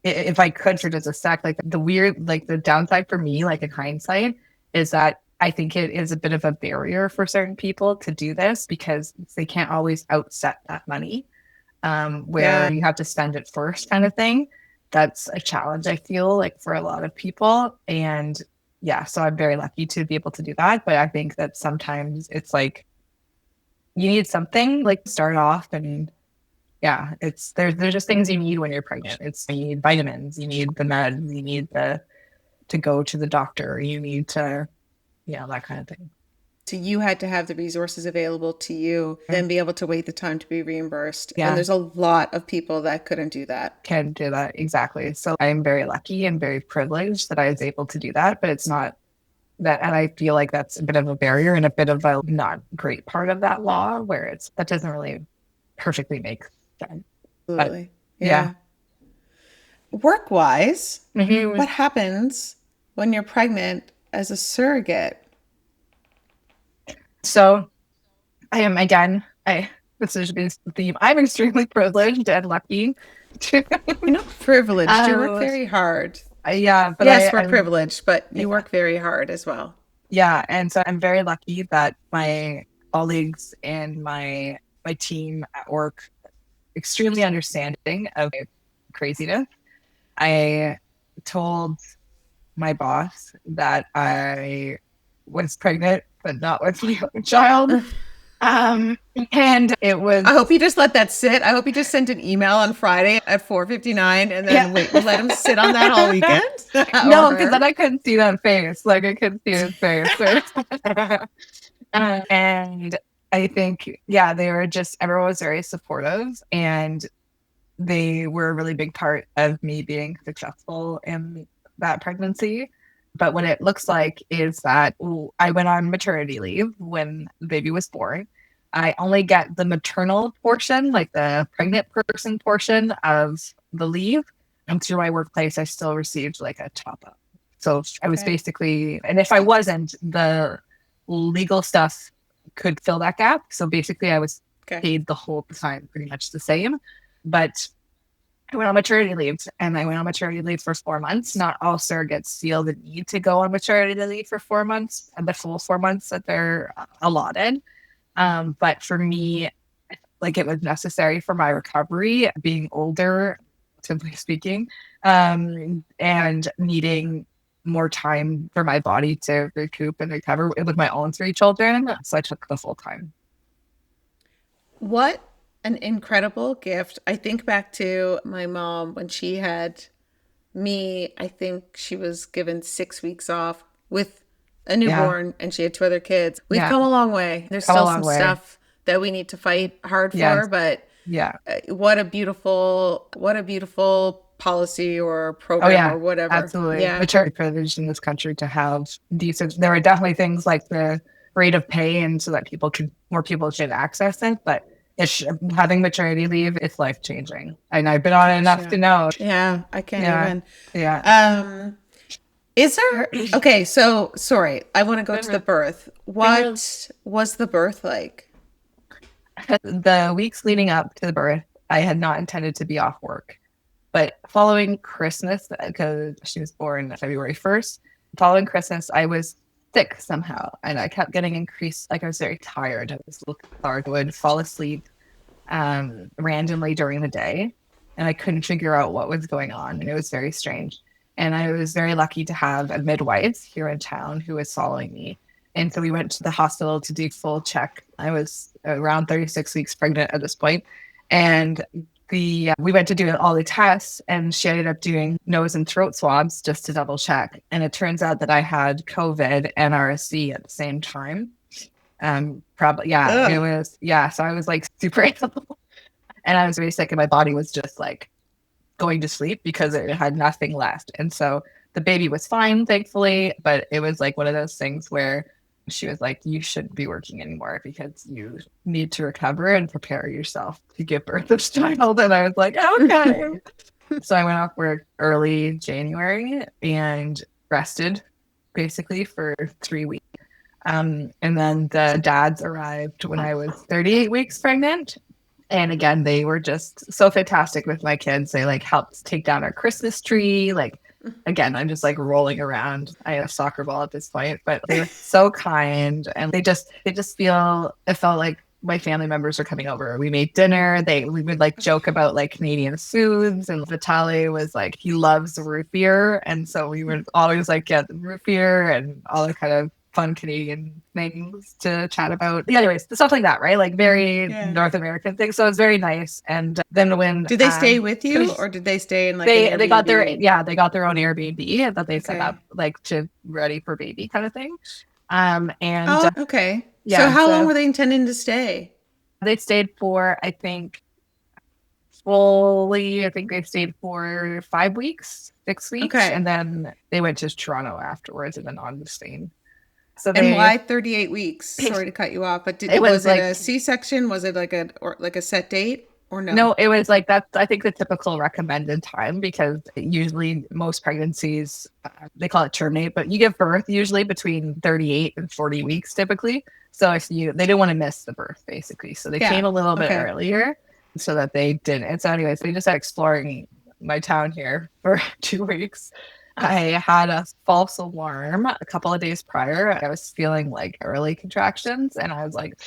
if I could for just a sec, like the downside for me, like in hindsight, is that I think it is a bit of a barrier for certain people to do this because they can't always outset that money, where Yeah. you have to spend it first kind of thing. That's a challenge, I feel like for a lot of people. And yeah, so I'm very lucky to be able to do that. But I think that sometimes it's like you need something like to start off and yeah, it's there's just things you need when you're pregnant. It's you need vitamins, you need the meds, you need the to go to the doctor, you need to yeah, that kind of thing. So you had to have the resources available to you, then be able to wait the time to be reimbursed. And Yeah, there's a lot of people that couldn't do that. can do that exactly. So I'm very lucky and very privileged that I was able to do that, but it's not that and I feel like that's a bit of a barrier and a bit of a not great part of that law where it's that doesn't really perfectly make sense. But Absolutely. yeah. Yeah. Work wise, Mhm. what happens when you're pregnant as a surrogate? So I am again. I this is the theme. I'm extremely privileged and lucky. To, You're not privileged. You work uh, very hard. yeah, but Yes, we're I'm privileged, but you yeah, work very hard as well. yeah, and so I'm very lucky that my colleagues and my team at work extremely understanding of my craziness. I told my boss that I was pregnant, but not with my own child. And it was I hope you just let that sit. I hope you just sent an email on Friday at 4:59 and yeah. then wait, we'll let him sit on that all weekend or No, because then her. I couldn't see that face. Like I couldn't see his face. And I think, yeah, they were just everyone was very supportive, and they were a really big part of me being successful in that pregnancy. But what it looks like is that I went on maternity leave when the baby was born. I only get the maternal portion, like the pregnant person portion of the leave. And through my workplace, I still received like a top up. So I was Okay. basically, and if I wasn't, the legal stuff could fill that gap. So basically I was Okay. paid the whole time pretty much the same. But I went on maternity leave, and I went on maternity leave for 4 months. Not all surrogates feel the need to go on maternity leave for 4 months, and the full 4 months that they're allotted. But for me, like it was necessary for my recovery, being older, simply speaking, and needing more time for my body to recoup and recover with my own 3 children. So I took the full time. What an incredible gift. I think back to my mom when she had me. I think she was given 6 weeks off with a Yeah. newborn and she had two other kids. We've Yeah. come a long way. There's Come a still long some way. stuff that we need to fight hard for, Yes. but Yeah. what a beautiful policy or Oh program yeah, or whatever. absolutely. Yeah. Maturity privilege in this country to have decent. There are definitely things like the rate of pay, and so that more people should access it. But having maternity leave is life changing, and I've been on it enough to Yeah. know. Yeah. I can't Yeah, even. yeah. Um, is there, okay, so sorry, I want to go to the Mhm, birth. mhm. What was the birth like? The weeks leading up to the birth, I had not intended to be off work. But following Christmas, because she was born February 1st, following Christmas, I was sick somehow. And I kept getting increased, like I was very tired. I was lethargic, would fall asleep randomly during the day. And I couldn't figure out what was going on. And it was very strange. And I was very lucky to have a midwife here in town who was following me. And so we went to the hospital to do full check. I was around 36 weeks pregnant at this point. And we went to do all the tests, and she ended up doing nose and throat swabs just to double check. And it turns out that I had COVID and RSV at the same time. Probably, yeah, it Ugh. was, yeah. So I was like super ill, and I was very sick, and my body was just like going to sleep because it had nothing left. And so the baby was fine, thankfully, but it was like one of those things where she was like, you shouldn't be working anymore because you need to recover and prepare yourself to give birth to this child. And I was like, okay. So I went off work early January and rested basically for 3 weeks. And then the dads arrived when I was 38 weeks pregnant. And again, they were just so fantastic with my kids. They like helped take down our Christmas tree. Like, again, I'm just like rolling around. I had a soccer ball at this point, but they were so kind, and it felt like my family members are coming over. We made dinner. We would like joke about like Canadian foods, and Vitale was like, he loves root beer. And so we would always like get root beer and all the kind of fun Canadian things to chat about. Yeah, anyways, stuff like that, right? Like very Yeah. North American things. So it's very nice. And then when Did they stay with you or did they stay in like an they got Airbnb? they got their own Airbnb that they set Okay. up like to ready for baby kind of thing. And Oh, okay. So yeah, how long so were they intending to stay? they stayed for I think they stayed for 5 weeks, 6 weeks, Okay. and then they went to Toronto afterwards and then on to Spain. So And they why 38 weeks? Sorry to cut you off, but it was was it like a C-section? Was it like a set date or no? no, it was like that's I think the typical recommended time, because usually most pregnancies they call it terminate, but you give birth usually between 38 and 40 weeks typically. So if they didn't want to miss the birth basically, so they came Yeah. a little bit Okay. earlier so that they didn't. And so anyways, they just started exploring my town here for 2 weeks. I had a false alarm a couple of days prior. I was feeling like early contractions, and I was like,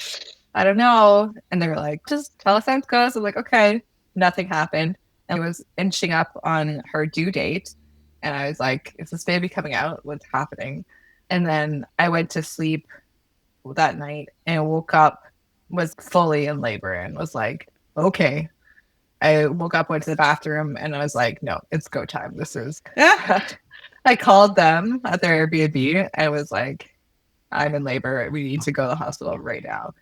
I don't know. And they were like, just tell us how it goes. I'm like, okay. Nothing happened. And I was inching up on her due date. And I was like, is this baby coming out? What's happening? And then I went to sleep that night and woke up, was fully in labor, and was like, okay. I woke up, went to the bathroom, and I was like, no, it's go time. This is. Ah, I called them at their Airbnb and was like, I'm in labor. We need to go to the hospital right now.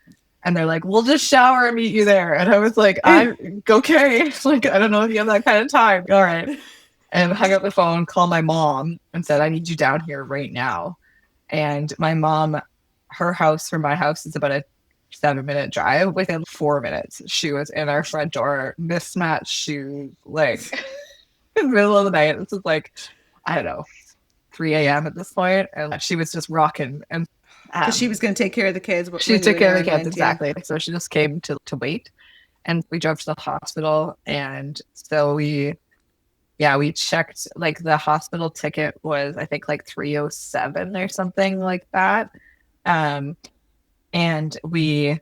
And they're like, we'll just shower and meet you there. And I was like, I'm okay. Like, I don't know if you have that kind of time. All right. And hung up the phone, called my mom and said, I need you down here right now. And my mom, her house from my house is about a 7-minute drive. Within 4 minutes, she was in our front door, mismatched shoes, like in the middle of the night. This is like, I don't know, 3 a.m. at this point, and she was just rocking. And Because she was going to take care of the kids She when you took and care of the Aaron kids, went. Yeah. exactly. So she just came to wait. And we drove to the hospital. And so we checked, like the hospital ticket was, I think, like 307 or something like that. And we,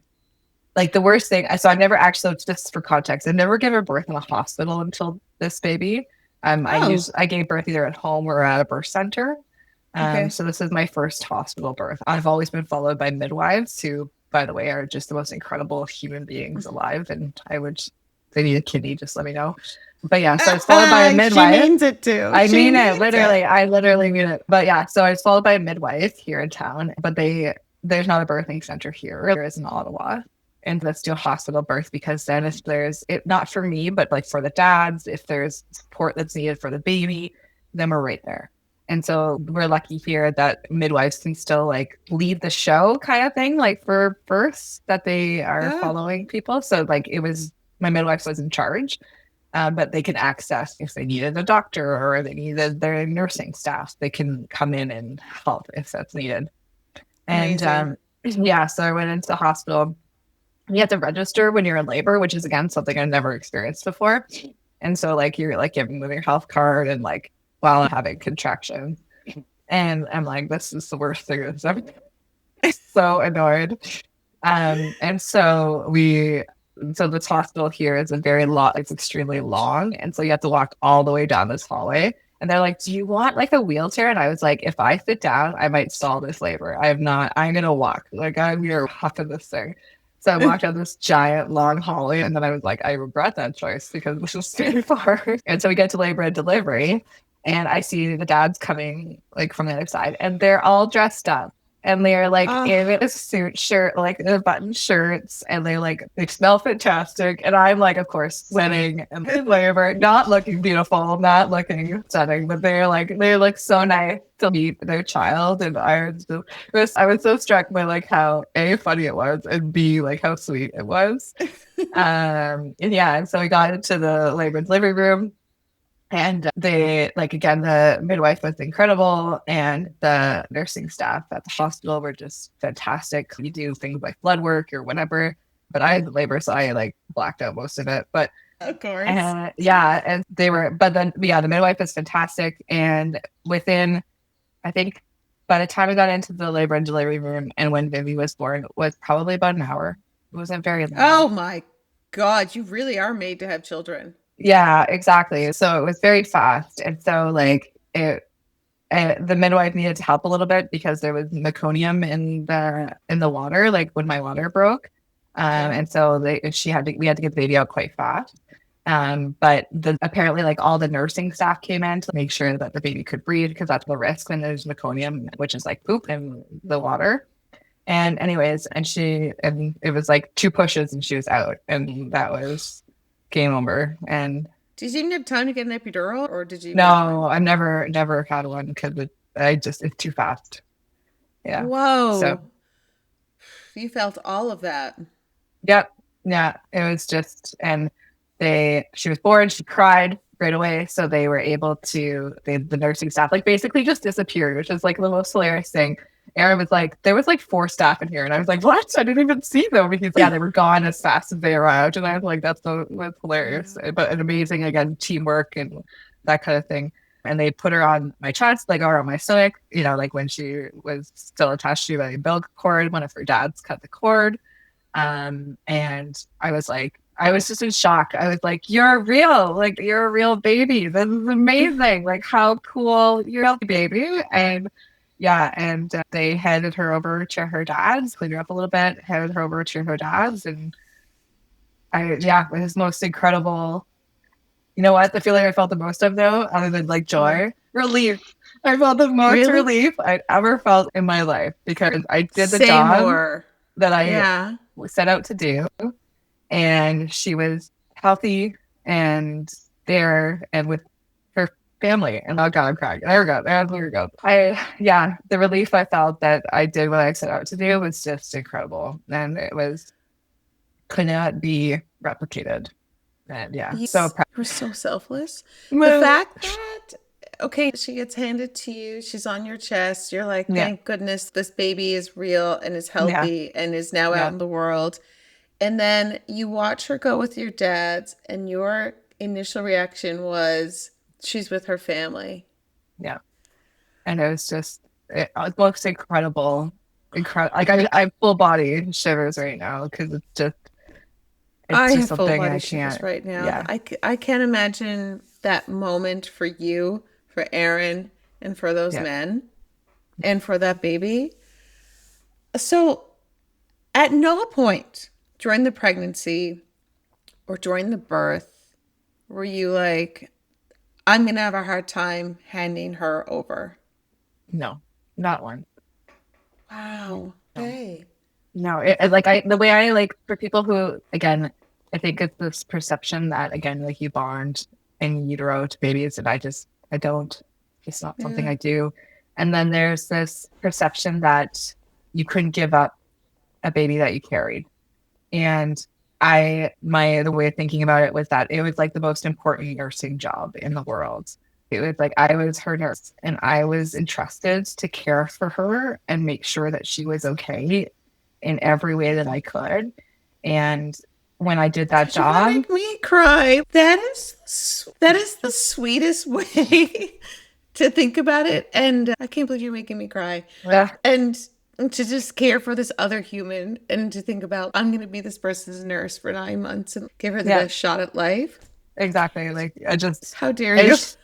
like the worst thing, so I've never actually, just for context, I've never given birth in a hospital until this baby. Oh, I gave birth either at home or at a birth center. okay. So this is my first hospital birth. I've always been followed by midwives who, by the way, are just the most incredible human beings alive. And if they need a kidney, just let me know. But yeah, so I was followed by a She midwife. means it too. I She mean it, means literally. it. I literally mean it. But yeah, so I was followed by a midwife here in town, but there's not a birthing center here. There is in Ottawa. And let's do a hospital birth, because then if there's it, not for me, but like for the dads, if there's support that's needed for the baby, then we're right there. And so we're lucky here that midwives can still like lead the show kind of thing, like for births, that they are Oh, following people. So like my midwife was in charge, but they can access if they needed a doctor or they needed their nursing staff, they can come in and help if that's needed. And amazing. yeah, so I went into the hospital. You have to register when you're in labor, which is again something I've never experienced before. And so like you're like giving them your health card and like while I'm having contractions. And I'm like, this is the worst thing that's ever so annoyed. And so this hospital here is it's extremely long. And so you have to walk all the way down this hallway. And they're like, do you want like a wheelchair? And I was like, if I sit down, I might stall this labor. I'm going to walk. Like I'm here huffing this thing. So I walked down this giant long hallway. And then I was like, I regret that choice because this is too far. And so we get to labor and delivery. And I see the dads coming like from the other side and they're all dressed up and they're like Oh, in a suit shirt, like the button shirts, and they smell fantastic. And I'm like, of course, sweating and in labor, not looking beautiful, not looking stunning, but they look so nice to meet their child. And I was so struck by like how A, funny it was, and B, like how sweet it was. And yeah, and so we got into the labor and delivery room. And they, like, again, the midwife was incredible, and the nursing staff at the hospital were just fantastic. You do things like blood work or whatever, but I had labor, so I like blacked out most of it. But of course. yeah, and but then, yeah, the midwife was fantastic. And within, I think, by the time I got into the labor and delivery room and when Vivi was born, was probably about an hour. It wasn't very long. Oh my God, you really are made to have children. Yeah, exactly. So it was very fast. And so the midwife needed to help a little bit because there was meconium in the water, like when my water broke. Okay. And so we had to get the baby out quite fast. But apparently like all the nursing staff came in to make sure that the baby could breathe, because that's the risk when there's meconium, which is like poop in the water. And anyways, and it was like 2 pushes and she was out, and that was game over. And Did you even have time to get an epidural, or did you even? no, I've never had one because it's too fast. Yeah. So, Whoa, you felt all of that. yep. Yeah. It was just, and she was born, she cried right away. So they were able the nursing staff like basically just disappeared, which is like the most hilarious thing. Aaron was like, there was like 4 staff in here. And I was like, what? I didn't even see them. Because yeah, they were gone as fast as they arrived. And I was like, that's hilarious. Yeah. But an amazing, again, teamwork and that kind of thing. And they put her on my chest, like, or on my stomach, like when she was still attached to my umbilical cord. One of her dads cut the cord. And I was just in shock. I was like, you're a real baby. This is amazing. Like, how cool, you're a baby. And yeah, and they handed her over to her dad's, cleaned her up a little bit, handed her over to her dad's. And it was most incredible. You know what? The feeling I felt the most of, though, other than like What? joy, relief. I felt the most Really? relief I'd ever felt in my life, because I did the Say job more. that I Yeah. set out to do. And she was healthy and there and with her family. And oh God, I'm crying. There we go. The relief I felt that I did what I set out to do was just incredible. And could not be replicated. And yeah, You so proud. were so selfless. The Well, fact that okay, she gets handed to you. She's on your chest. You're like, Yeah. thank goodness this baby is real and is Yeah. healthy and is now out Yeah. in the world. And then you watch her go with your dad's, and your initial reaction was, she's with her family. Yeah. And it was just, it looks incredible. Incredible. Like I have full body shivers right now because I it's just have full something body I shivers can't. right now. Yeah. I can't imagine that moment for you, for Aaron, and for those Yeah. men, and for that baby. So, at no point during the pregnancy or during the birth were you like, I'm going to have a hard time handing her over? No, not one. Wow. No. Okay. No, the way I like for people who, again, I think it's this perception that, again, like you bond in utero to babies, and I don't, it's not something Yeah. I do. And then there's this perception that you couldn't give up a baby that you carried. And the way of thinking about it was that it was like the most important nursing job in the world. It was like I was her nurse and I was entrusted to care for her and make sure that she was okay in every way that I could. And when I did that You're gonna job, make me cry. That is the sweetest way to think about it, and I can't believe you're making me cry. yeah, And to just care for this other human, and to think about, I'm going to be this person's nurse for 9 months and give her the yeah, best shot at life. exactly. Like How dare I you? just,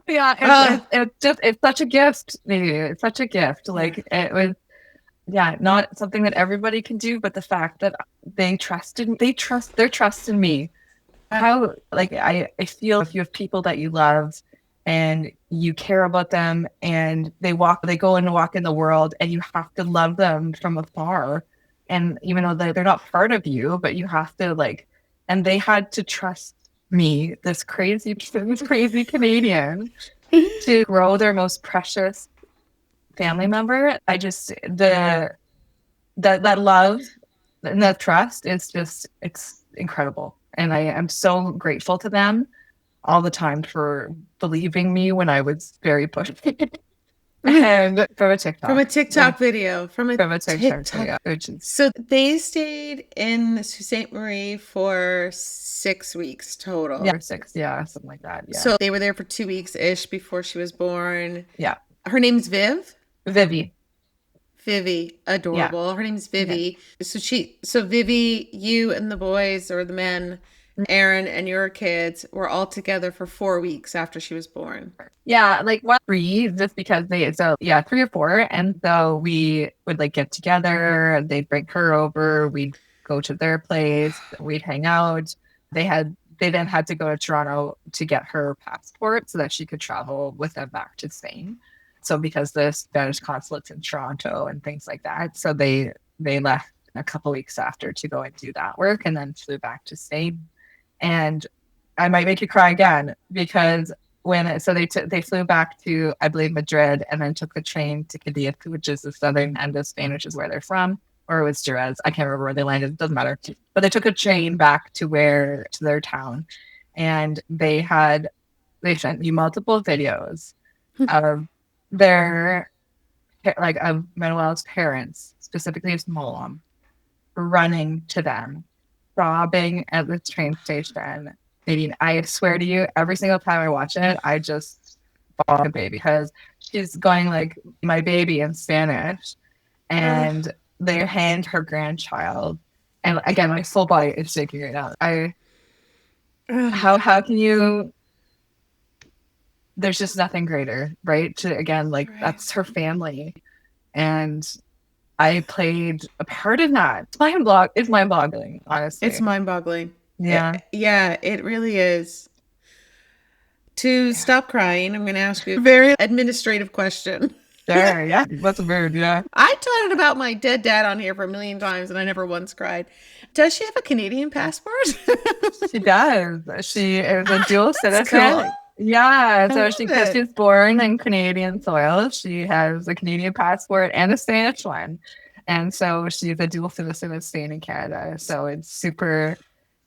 yeah, Ah, it's such a gift. Maybe it's such a gift. yeah. Like it was, yeah, not something that everybody can do, but the fact that their trust in me. How, like, I feel if you have people that you love and you care about them and they go and walk in the world and you have to love them from afar. And even though they're not part of you, but you have to like, and they had to trust me, this crazy Canadian, to grow their most precious family member. That love and that trust is just, it's incredible. And I am so grateful to them all the time for believing me when I was very pushy. And from a From a TikTok. TikTok video, from a From a TikTok TikTok. video, which is, So they stayed in Sault Ste. Marie for 6 weeks yeah, total. or six, yeah, something like that. Yeah. So they were there for 2 weeks ish before she was born. Yeah. Her name's Viv. Vivi. Vivi, Yeah. adorable. Her name's Yeah. Vivi. So Vivi, you and the boys or the men, Aaron and your kids were all together for 4 weeks after she was born. Yeah, like what three, just because so yeah, 3 or 4. And so we would like get together, they'd bring her over, we'd go to their place, we'd hang out. They then had to go to Toronto to get her passport so that she could travel with them back to Spain. So because the Spanish consulate's in Toronto and things like that. So they left a couple weeks after to go and do that work and then flew back to Spain. And I might make you cry again because they flew back to, I believe, Madrid and then took the train to Cadiz, which is the southern end of Spain, which is where they're from, or it was Jerez. I can't remember where they landed. It doesn't matter. But they took a train back to their town, and they sent me multiple videos of their of Manuel's parents, specifically his mom, running to them, sobbing at the train station. Nadine, I swear to you, every single time I watch it, I just bawl like a baby because she's going like my baby in Spanish, Uh, and they hand her grandchild, and again, my full body is shaking right now. How can you? There's just nothing greater, right? To again, like right. that's her family, and I played a part in that. It's mind boggling, It's honestly. mind boggling. Yeah. Yeah, it really is. To stop crying, I'm going to ask you a very administrative question. Sure. Yeah. That's weird. Yeah. I talked about my dead dad on here for a million times and I never once cried. Does she have a Canadian passport? She does. She is a dual That's cool. citizen. Yeah. I So love because it. she's born in Canadian soil, she has a Canadian passport and a Spanish one. And so she's a dual citizen of Spain and Canada. So it's super,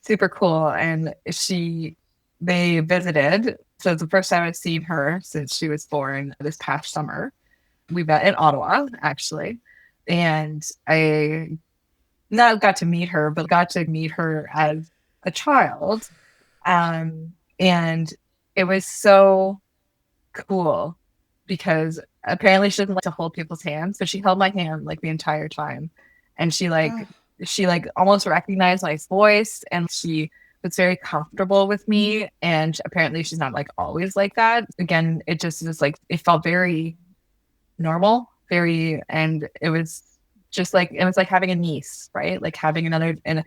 super cool. And she they visited. So it's the first time I've seen her since she was born this past summer. We met in Ottawa, actually. And I not got to meet her, but got to meet her as a child. And it was so cool because apparently she doesn't like to hold people's hands, but she held my hand like the entire time. And Oh, she like almost recognized my voice, and she was very comfortable with me. And apparently she's not like always like that. Again, it just was like it felt very normal, very, and it was just like it was like having a niece, right? Like having another. And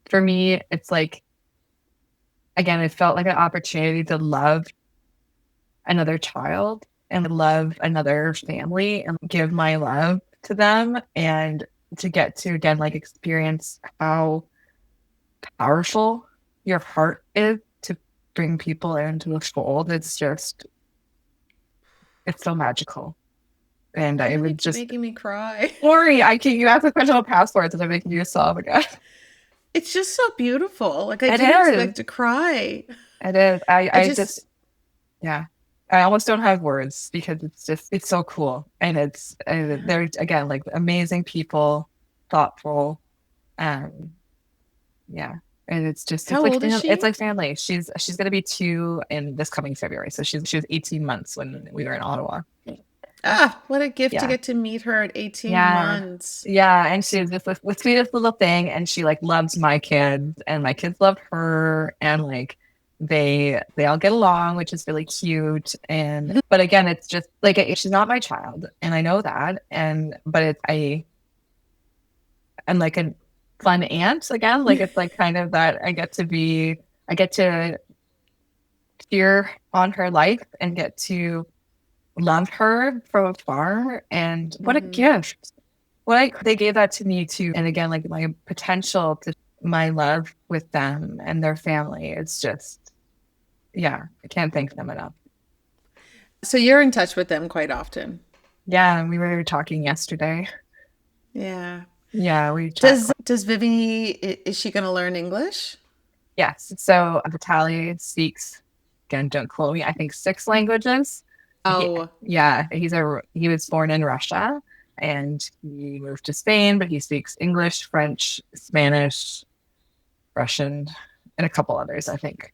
for me, it's like again, it felt like an opportunity to love another child and love another family and give my love to them, and to get to again like experience how powerful your heart is to bring people into the fold. It's just it's so magical. And you're I gonna would keep just making me cry. Lori, I can you ask a question about passports and I'm making you sob again. It's just so beautiful. Like I It didn't is. expect to cry. It is. I I just just yeah. I almost don't have words because it's just it's so cool. And it's and they're again like amazing people, thoughtful, um yeah. And it's just how old is it's she? like family. She's gonna be 2 in this coming February. So she was 18 months when we were in Ottawa. Ah, what a gift to Yeah. get to meet her at 18 Yeah. months. Yeah. And she's just the sweetest little thing. And she like loves my kids and my kids love her. And like they all get along, which is really cute. And but again, it's just like she's not my child. And I know that. And but it's I'm like a fun aunt again. Like it's like kind of that I get to cheer on her life and get to love her from afar. And what a Hmm. gift. They gave that to me too. And again, like my potential to my love with them and their family. It's just, yeah, I can't thank them enough. So you're in touch with them quite often. Yeah, we were talking yesterday. Yeah. Yeah, we chat. Does Vivi is she going to learn English? Yes. So Vitaly speaks, again, don't quote me, I think 6 languages. Oh. He was born in Russia and he moved to Spain, but he speaks English, French, Spanish, Russian, and a couple others, I think.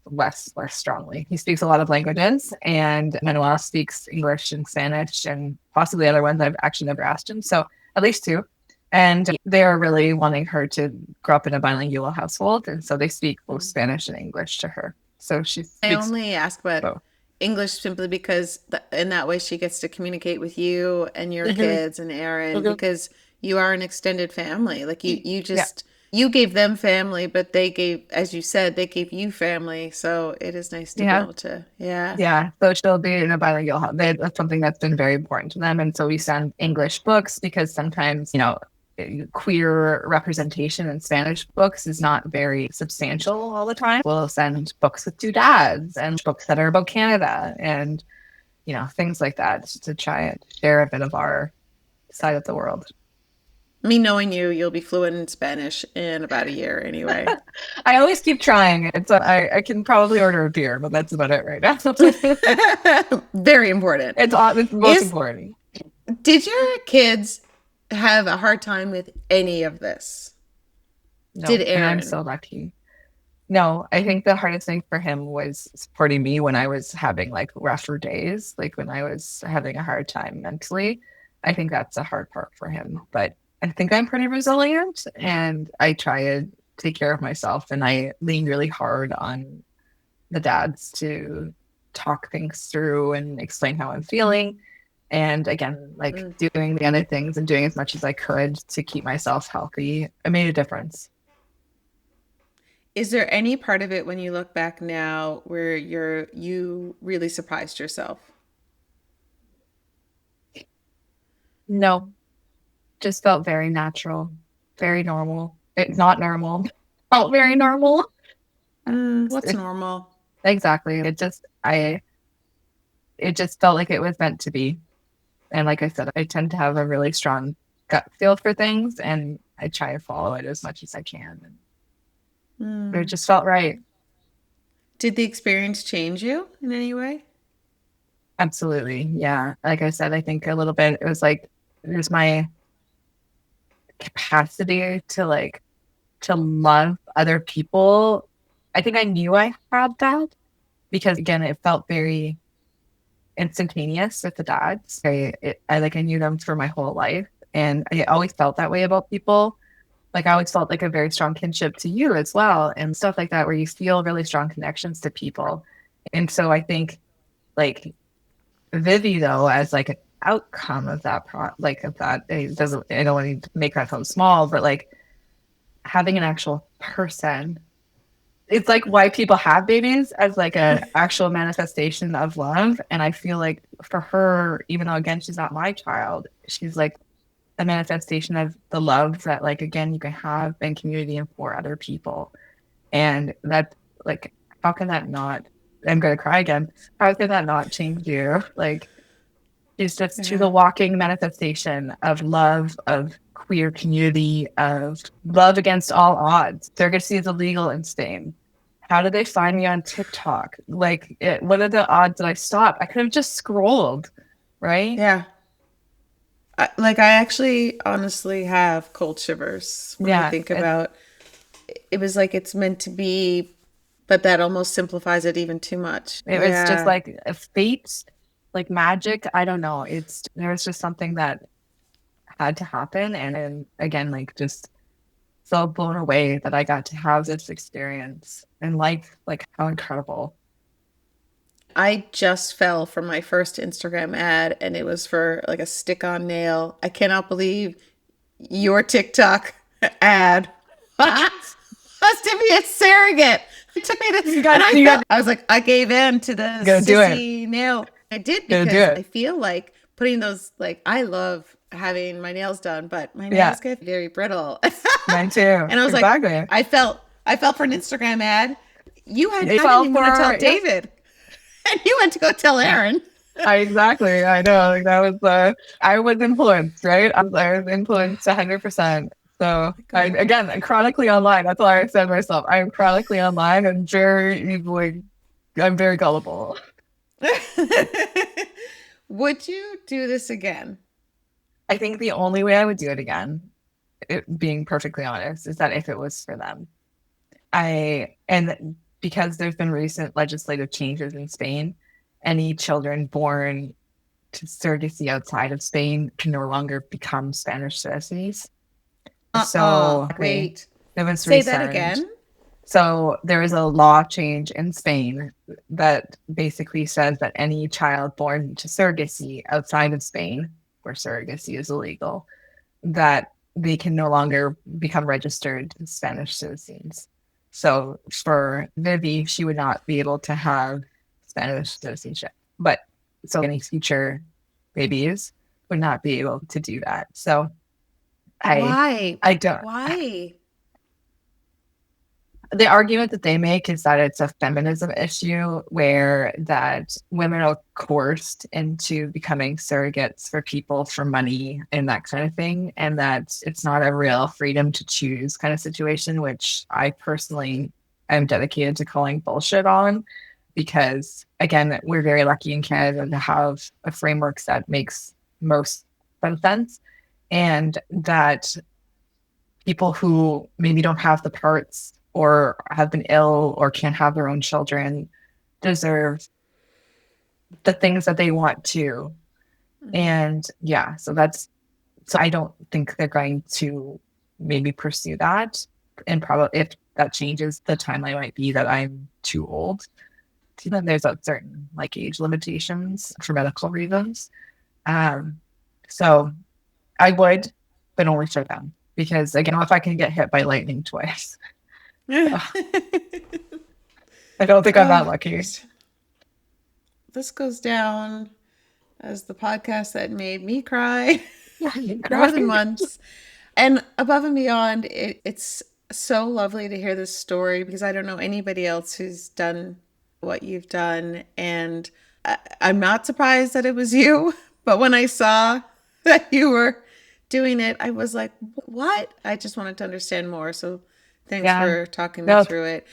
Less strongly. He speaks a lot of languages, and Manuel speaks English and Spanish, and possibly other ones I've actually never asked him. So at least 2. And they are really wanting her to grow up in a bilingual household, and so they speak both Spanish and English to her. So she I speaks only ask about both. English simply because in that way she gets to communicate with you and your Mhm. kids and Aaron Mhm. because you are an extended family. Like you Yeah, just you gave them family, but they gave, as you said, they gave you family. So it is nice to be yeah, able to, yeah. yeah. So she'll be in a bilingual house. That's something that's been very important to them, and so we send English books because sometimes queer representation in Spanish books is not very substantial all the time. We'll send books with 2 dads and books that are about Canada and, things like that to try and share a bit of our side of the world. Me knowing you, you'll be fluent in Spanish in about a year anyway. I always keep trying it. So I can probably order a beer, but that's about it right now. Very important. It's most Is important. did your kids have a hard time with any of this? Did No, and I'm Aaron? so lucky. No, I think the hardest thing for him was supporting me when I was having like rougher days, like when I was having a hard time mentally. I think that's a hard part for him. But I think I'm pretty resilient and I try to take care of myself, and I lean really hard on the dads to talk things through and explain how I'm feeling. And again, like Mm. doing the other things and doing as much as I could to keep myself healthy, it made a difference. Is there any part of it when you look back now where you really surprised yourself? No, just felt very natural, very normal. It's not normal. Felt very normal. What's It, normal? exactly. It just felt like it was meant to be. And like I said, I tend to have a really strong gut feel for things and I try to follow it as much as I can. But it Mm. just felt right. Did the experience change you in any way? Absolutely. Yeah. Like I said, I think a little bit, it was like, there's my capacity to to love other people. I think I knew I had that because again, it felt very instantaneous with the dads. I knew them for my whole life. And I always felt that way about people. Like I always felt like a very strong kinship to you as well and stuff like that, where you feel really strong connections to people. And so I think like Vivi though, as like an outcome of that it doesn't, I don't want to make that sound small, but like having an actual person, it's like why people have babies as like a actual manifestation of love. And I feel like for her, even though again she's not my child, she's like a manifestation of the love that like again you can have in community and for other people. And that like how can that not, I'm gonna cry again, how can that not change you? Like she's just to the Yeah. walking manifestation of love, of queer community, of love against all odds. Surrogacy is illegal in Spain. How did they find me on TikTok? What are the odds that I stopped? I could have just scrolled, right? Yeah. I actually honestly have cold shivers when I Yeah, think about it was like it's meant to be, but that almost simplifies it even too much. it was just Yeah. like a fate, like magic. I don't know. There was just something that had to happen, and again, like just so blown away that I got to have this experience and like how incredible. I just fell for my first Instagram ad and it was for like a stick-on nail. I cannot believe your TikTok ad was to be a surrogate. It took me to, You and got, you got, I was like, I gave in to the gonna do it. sissy nail. I did Gonna do because it. I feel like putting those, like, I love having my nails done, but my Yeah, nails get very brittle. mine too. And I was like, Exactly. I felt for an Instagram ad. It I didn't fell even for, want to tell yeah. David. And you went to go tell Aaron. Exactly. I know. Like that was I was influenced, right? I was influenced 100%. So I God. again chronically online. That's why I said myself. I'm chronically online and very easily. I'm very gullible. Would you do this again? I think the only way I would do it again, being perfectly honest, is that if it was for them. And because there's been recent legislative changes in Spain, any children born to surrogacy outside of Spain can no longer become Spanish citizens. So okay, Wait. it was Say that recent. again. So there is a law change in Spain that basically says that any child born to surrogacy outside of Spain, where surrogacy is illegal, that they can no longer become registered Spanish citizens. So for Vivi, she would not be able to have Spanish citizenship. But so any future babies would not be able to do that. So I Why? I don't, Why? the argument that they make is that it's a feminism issue where that women are coerced into becoming surrogates for people for money and that kind of thing, and that it's not a real freedom to choose kind of situation, which I personally am dedicated to calling bullshit on, because again, we're very lucky in Canada to have a framework that makes most sense, and that people who maybe don't have the parts or have been ill or can't have their own children deserve the things that they want to. Mhm. And yeah, so I don't think they're going to maybe pursue that. And probably if that changes, the timeline might be that I'm too old. Then there's a certain like age limitations for medical reasons. Um, so I would, but only for them. Because again, if I can get hit by lightning twice, I don't think I'm that Oh, lucky. this goes down as the podcast that made me cry Yeah, you more than crying. once. And above and beyond, it's so lovely to hear this story because I don't know anybody else who's done what you've done. And I'm not surprised that it was you. But when I saw that you were doing it, I was like, what? I just wanted to understand more. So thanks Yeah. for talking me No, through it.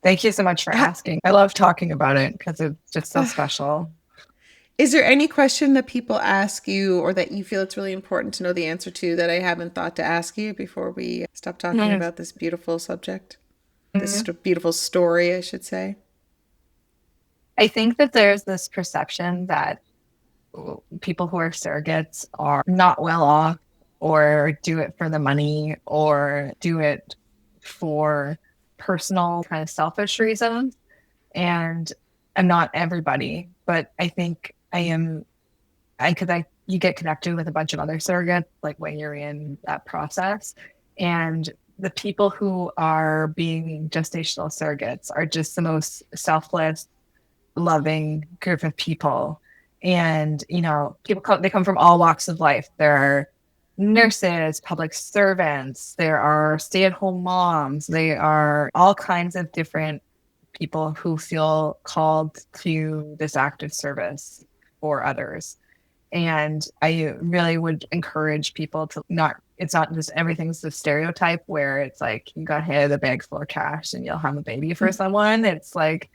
Thank you so much for asking. I love talking about it because it's just so special. Is there any question that people ask you or that you feel it's really important to know the answer to that I haven't thought to ask you before we stop talking about this beautiful subject? This beautiful story, I should say. I think that there's this perception that people who are surrogates are not well off or do it for the money or do it for personal kind of selfish reasons. And I'm not everybody, but I think I am, you get connected with a bunch of other surrogates, like when you're in that process. And the people who are being gestational surrogates are just the most selfless, loving group of people. And, they come from all walks of life. There are nurses, public servants, there are stay-at-home moms, they are all kinds of different people who feel called to this act of service for others. And I really would encourage people to it's not just everything's the stereotype where it's like you got handed a bag full of cash and you'll have a baby for someone. It's like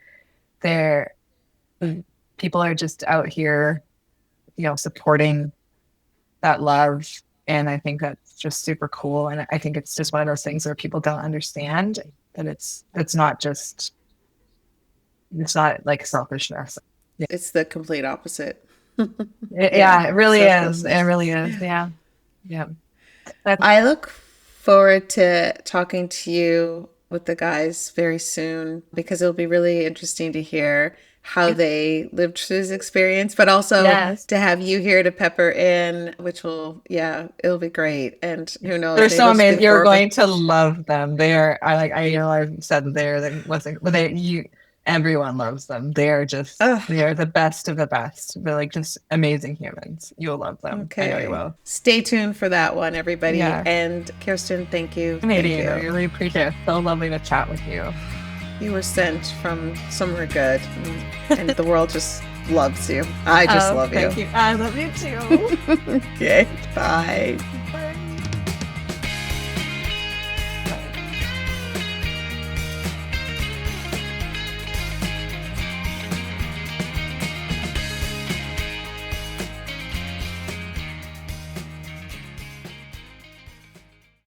people are just out here, supporting that love. And I think that's just super cool. And I think it's just one of those things where people don't understand that it's not like selfishness. Yeah. It's the complete opposite. It really is. It really is. Yeah. Yeah. I look forward to talking to you with the guys very soon because it'll be really interesting to hear how they lived through this experience, but also to have you here to pepper in, which it'll be great. And who knows? They're so amazing. You're going to love them. They are. I've said everyone loves them. They are the best of the best. They're like just amazing humans. You'll love them. Okay. I know you will. Stay tuned for that one, everybody. Yeah. And Kirsten, thank you. Nadine, I really appreciate it. So lovely to chat with you. You were sent from somewhere good, and the world just loves you. I just love you. Thank you. I love you too. Okay, bye. Bye.